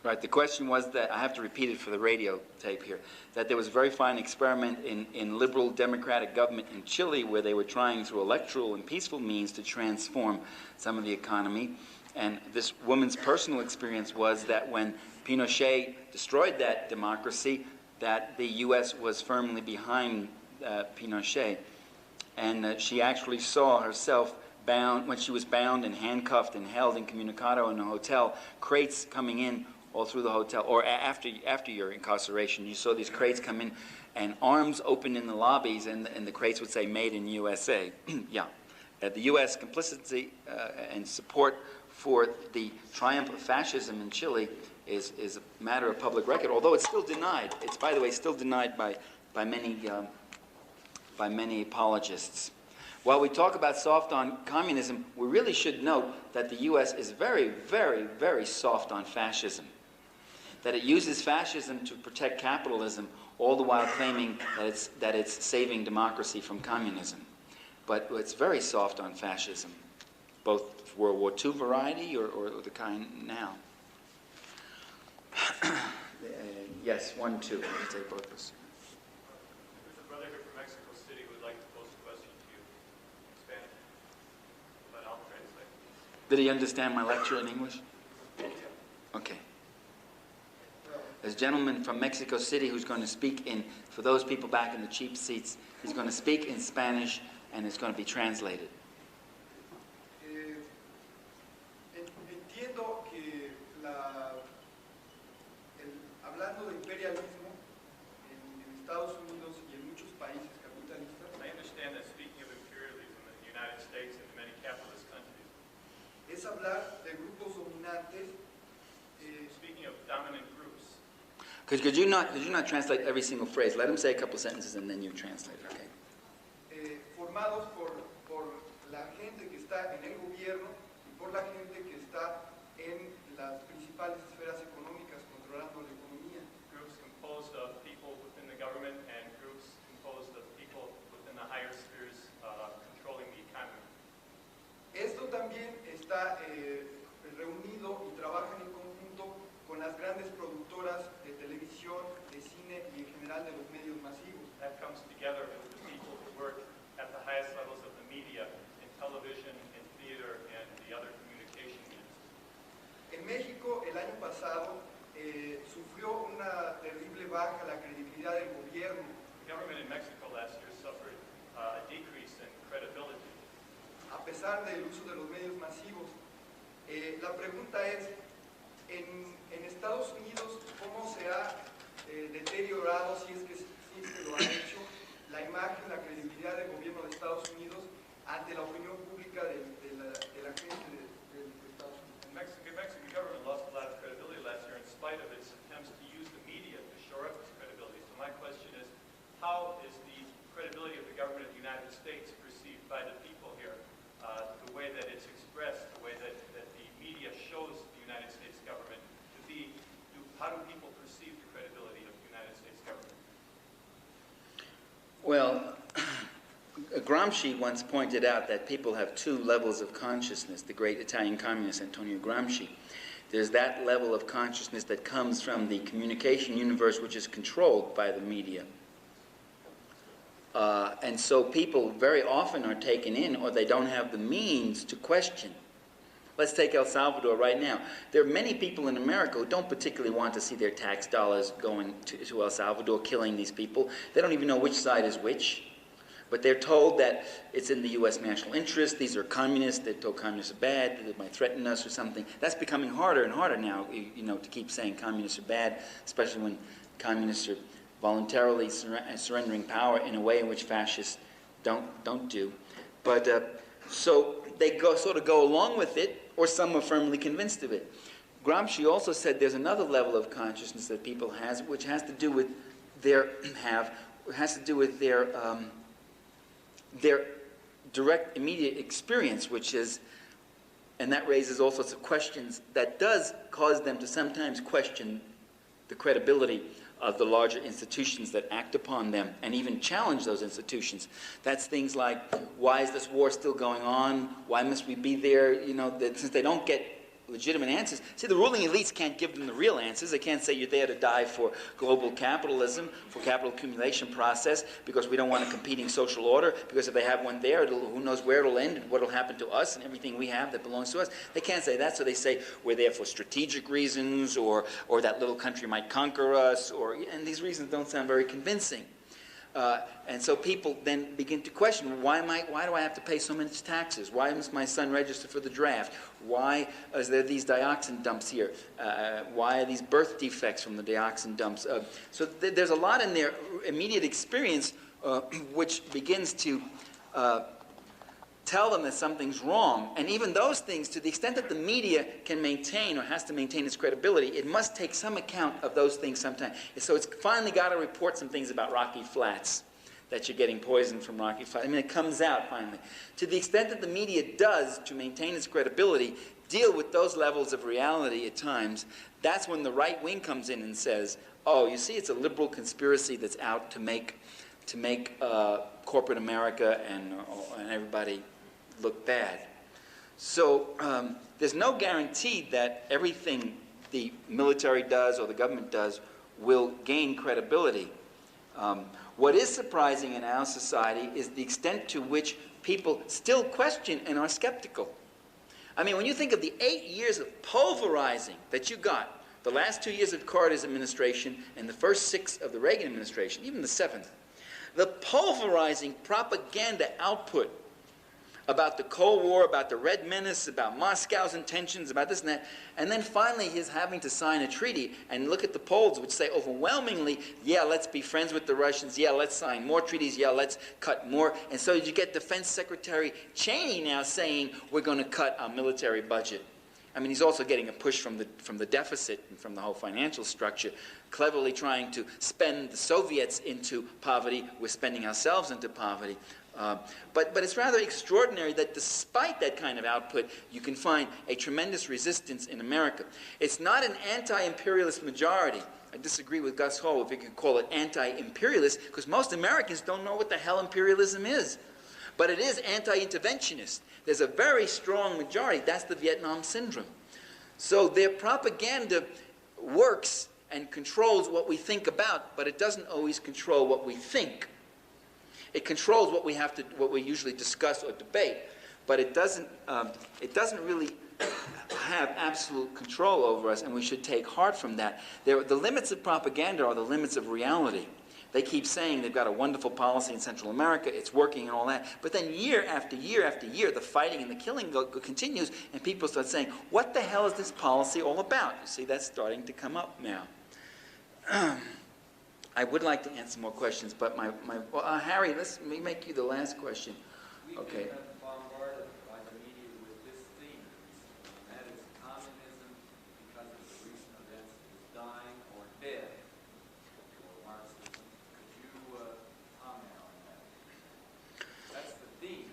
Right, the question was that, I have to repeat it for the radio tape here, that there was a very fine experiment in liberal democratic government in Chile where they were trying through electoral and peaceful means to transform some of the economy. And this woman's personal experience was that when Pinochet destroyed that democracy, that the U.S. was firmly behind Pinochet. And she actually saw herself bound, when she was bound and handcuffed and held incommunicado in a hotel, crates coming in all through the hotel, or after your incarceration, you saw these crates come in, and arms open in the lobbies, and the crates would say, "Made in USA." Yeah. The U.S. complicity and support for the triumph of fascism in Chile is a matter of public record, although it's still denied. It's, by the way, still denied by many apologists. While we talk about soft on communism, we really should note that the U.S. is very, very, very soft on fascism. That it uses fascism to protect capitalism, all the while claiming that it's saving democracy from communism. But it's very soft on fascism, both World War II variety or the kind now. Yes, 1, 2. Let's take both of us. There's a brother here from Mexico City who would like to pose a question to you in Spanish, but I'll translate. Did he understand my lecture in English? Okay. There's a gentleman from Mexico City who's going to speak in, for those people back in the cheap seats, he's going to speak in Spanish and it's going to be translated. Entiendo que hablando de imperialismo en Estados Unidos y en muchos países capitalistas, I understand that speaking of imperialism in the United States and many capitalist countries es hablar de Could you not translate every single phrase? Let him say a couple sentences and then you translate, okay? Formados por la gente que está en el gobierno y por la gente que está en las principales esferas económicas controlando la economía. Groups composed of people within the government and groups composed of people within the higher spheres controlling the economy. Esto también está reunido y trabaja en conjunto con las grandes productoras de televisión, de cine y en general de los medios masivos. That comes together with the people who work at the highest levels of the media, in television, in theater, and the other communication means. En México, el año pasado, sufrió una terrible baja la credibilidad del gobierno. The government in Mexico last year suffered a decrease in credibility. A pesar del uso de los medios masivos. La pregunta es, en Estados Unidos, ¿cómo se ha deteriorado, si es que lo ha hecho, la imagen, la credibilidad del gobierno de Estados Unidos ante la opinión pública de la gente de Estados Unidos? The Mexican government lost a lot of credibility last year in spite of its attempts to use the media to shore up its credibility. So my question is, how is the credibility of the government of the United States perceived by the people here? The way that it's expressed, the way that the media shows the United States government to be, how do people perceive the credibility of the United States government? Well, Gramsci once pointed out that people have two levels of consciousness, the great Italian communist Antonio Gramsci. There's that level of consciousness that comes from the communication universe which is controlled by the media. And so people very often are taken in, or they don't have the means to question. Let's take El Salvador right now. There are many people in America who don't particularly want to see their tax dollars going to El Salvador, killing these people. They don't even know which side is which. But they're told that it's in the U.S. national interest. These are communists. They're told communists are bad. They might threaten us or something. That's becoming harder and harder now, to keep saying communists are bad, especially when communists are voluntarily surrendering power in a way in which fascists don't do. But so they sort of go along with it, or some are firmly convinced of it. Gramsci also said there's another level of consciousness that people has, which has to do with their direct, immediate experience, which is, and that raises all sorts of questions that does cause them to sometimes question the credibility of the larger institutions that act upon them and even challenge those institutions. That's things like, why is this war still going on? Why must we be there? Since they don't get legitimate answers. See, the ruling elites can't give them the real answers. They can't say you're there to die for global capitalism, for capital accumulation process, because we don't want a competing social order, because if they have one there, who knows where it'll end and what will happen to us and everything we have that belongs to us. They can't say that, so they say we're there for strategic reasons, or that little country might conquer us, and these reasons don't sound very convincing. And so people then begin to question, why do I have to pay so much taxes? Why must my son register for the draft? Why is there these dioxin dumps here? Why are these birth defects from the dioxin dumps? So there's a lot in their immediate experience which begins to tell them that something's wrong. And even those things, to the extent that the media can maintain or has to maintain its credibility, it must take some account of those things sometime. So it's finally got to report some things about Rocky Flats, that you're getting poisoned from Rocky Flats. I mean, it comes out finally. To the extent that the media does, to maintain its credibility, deal with those levels of reality at times, that's when the right wing comes in and says, oh, you see, it's a liberal conspiracy that's out to make corporate America and everybody look bad. So there's no guarantee that everything the military does or the government does will gain credibility. What is surprising in our society is the extent to which people still question and are skeptical. I mean, when you think of the 8 years of pulverizing that you got, the last 2 years of Carter's administration and the first 6 of the Reagan administration, even the 7th, the pulverizing propaganda output about the Cold War, about the Red Menace, about Moscow's intentions, about this and that, and then finally his having to sign a treaty and look at the polls which say overwhelmingly, yeah, let's be friends with the Russians, yeah, let's sign more treaties, yeah, let's cut more. And so you get Defense Secretary Cheney now saying we're going to cut our military budget. I mean, he's also getting a push from the deficit and from the whole financial structure, cleverly trying to spend the Soviets into poverty. We're spending ourselves into poverty. But it's rather extraordinary that despite that kind of output, you can find a tremendous resistance in America. It's not an anti-imperialist majority. I disagree with Gus Hall if you could call it anti-imperialist, because most Americans don't know what the hell imperialism is. But it is anti-interventionist. There's a very strong majority. That's the Vietnam syndrome. So their propaganda works and controls what we think about, but it doesn't always control what we think. It controls what we usually discuss or debate, but it doesn't really have absolute control over us, and we should take heart from that. The limits of propaganda are the limits of reality. They keep saying they've got a wonderful policy in Central America, it's working and all that, but then year after year after year, the fighting and the killing continues, and people start saying, what the hell is this policy all about? You see, that's starting to come up now. I would like to answer more questions, but Harry, let me make you the last question. Okay. We've been bombarded by the media with this theme, and that is communism, because of the recent events, is dying or dead, or Marxism. Could you comment on that? That's the theme.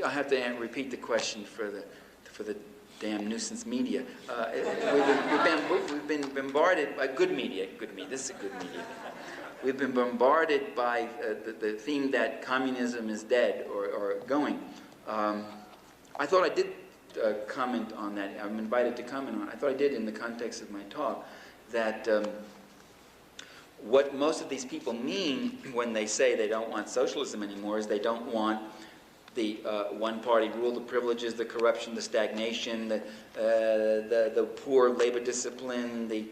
I have to repeat the question for the damn nuisance media. We've been bombarded by good media. This is a good media. We've been bombarded by the theme that communism is dead or going. I thought I did comment on that. I'm invited to comment on it. I thought I did in the context of my talk that what most of these people mean when they say they don't want socialism anymore is they don't want the one-party rule, the privileges, the corruption, the stagnation, the poor labor discipline, the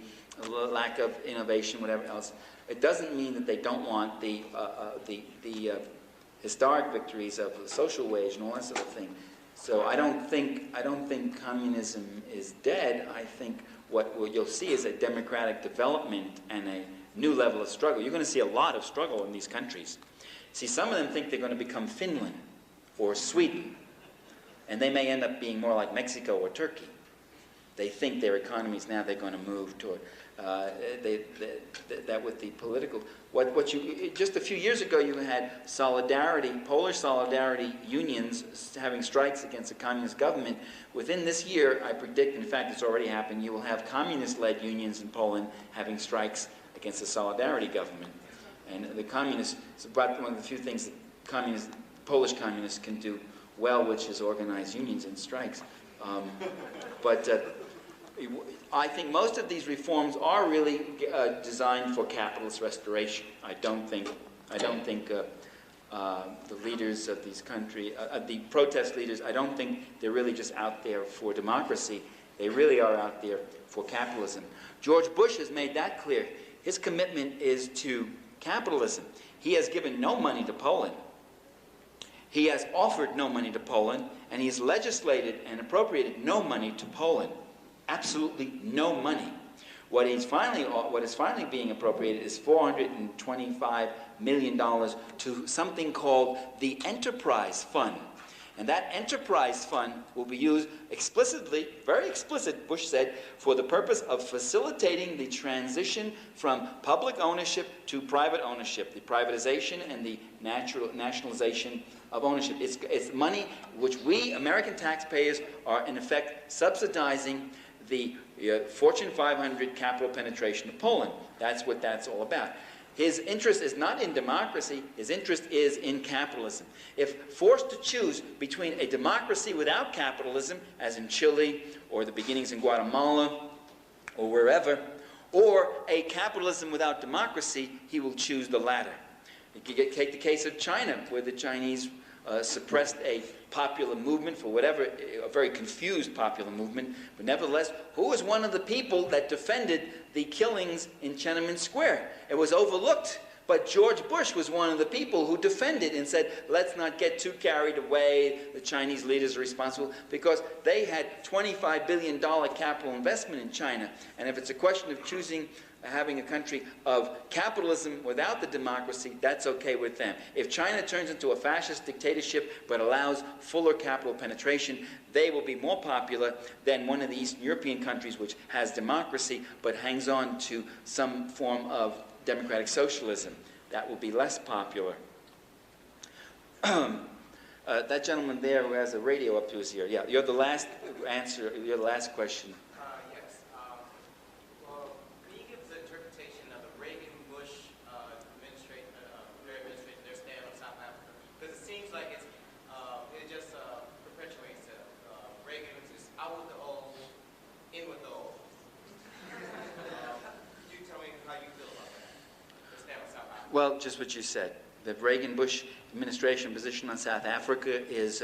lack of innovation, whatever else. It doesn't mean that they don't want the historic victories of the social wage and all that sort of thing. So I don't think communism is dead. I think what you'll see is a democratic development and a new level of struggle. You're going to see a lot of struggle in these countries. See, some of them think they're going to become Finland or Sweden, and they may end up being more like Mexico or Turkey. They think their economies now they're going to move toward that with the political. Just a few years ago you had Polish solidarity unions having strikes against the communist government. Within this year, I predict, in fact it's already happened, you will have communist-led unions in Poland having strikes against the solidarity government. And the communists, it's about one of the few things that Polish communists can do well, which is organize unions and strikes. I think most of these reforms are really designed for capitalist restoration. I don't think the leaders of these countries, the protest leaders, I don't think they're really just out there for democracy. They really are out there for capitalism. George Bush has made that clear. His commitment is to capitalism. He has given no money to Poland. He has offered no money to Poland, and he has legislated and appropriated no money to Poland. Absolutely no money. What is finally being appropriated is $425 million to something called the Enterprise Fund. And that Enterprise Fund will be used explicitly, very explicit, Bush said, for the purpose of facilitating the transition from public ownership to private ownership, the privatization and the nationalization of ownership. It's money which we, American taxpayers, are in effect subsidizing the Fortune 500 capital penetration of Poland. That's what that's all about. His interest is not in democracy, his interest is in capitalism. If forced to choose between a democracy without capitalism, as in Chile, or the beginnings in Guatemala, or wherever, or a capitalism without democracy, he will choose the latter. You could take the case of China, where the Chinese suppressed a popular movement for whatever, a very confused popular movement, but nevertheless, who was one of the people that defended the killings in Tiananmen Square? It was overlooked, but George Bush was one of the people who defended and said, let's not get too carried away, the Chinese leaders are responsible, because they had $25 billion capital investment in China, and if it's a question of choosing having a country of capitalism without the democracy, that's okay with them. If China turns into a fascist dictatorship but allows fuller capital penetration, they will be more popular than one of the Eastern European countries which has democracy but hangs on to some form of democratic socialism. That will be less popular. That gentleman there who has a radio up to his ear. Yeah, you're the last answer. You're the last question. Yes. Well, can you give us an interpretation of the Reagan-Bush administration, their stand on South Africa? Because it seems like it just perpetuates Reagan is just out with the old, in with the old. Could you tell me how you feel about that? The stand on South Africa. Well, just what you said. The Reagan-Bush administration position on South Africa is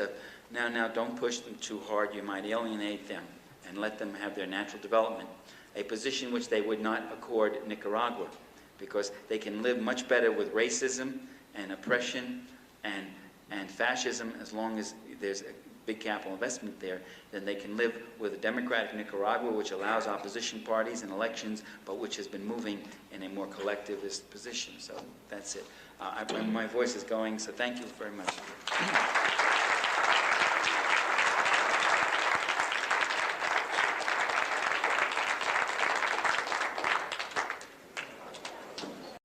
now don't push them too hard. You might alienate them and let them have their natural development. A position which they would not accord Nicaragua, because they can live much better with racism and oppression and fascism as long as there's a big capital investment there, than they can live with a democratic Nicaragua which allows opposition parties and elections, but which has been moving in a more collectivist position. So that's it. My voice is going, so thank you very much.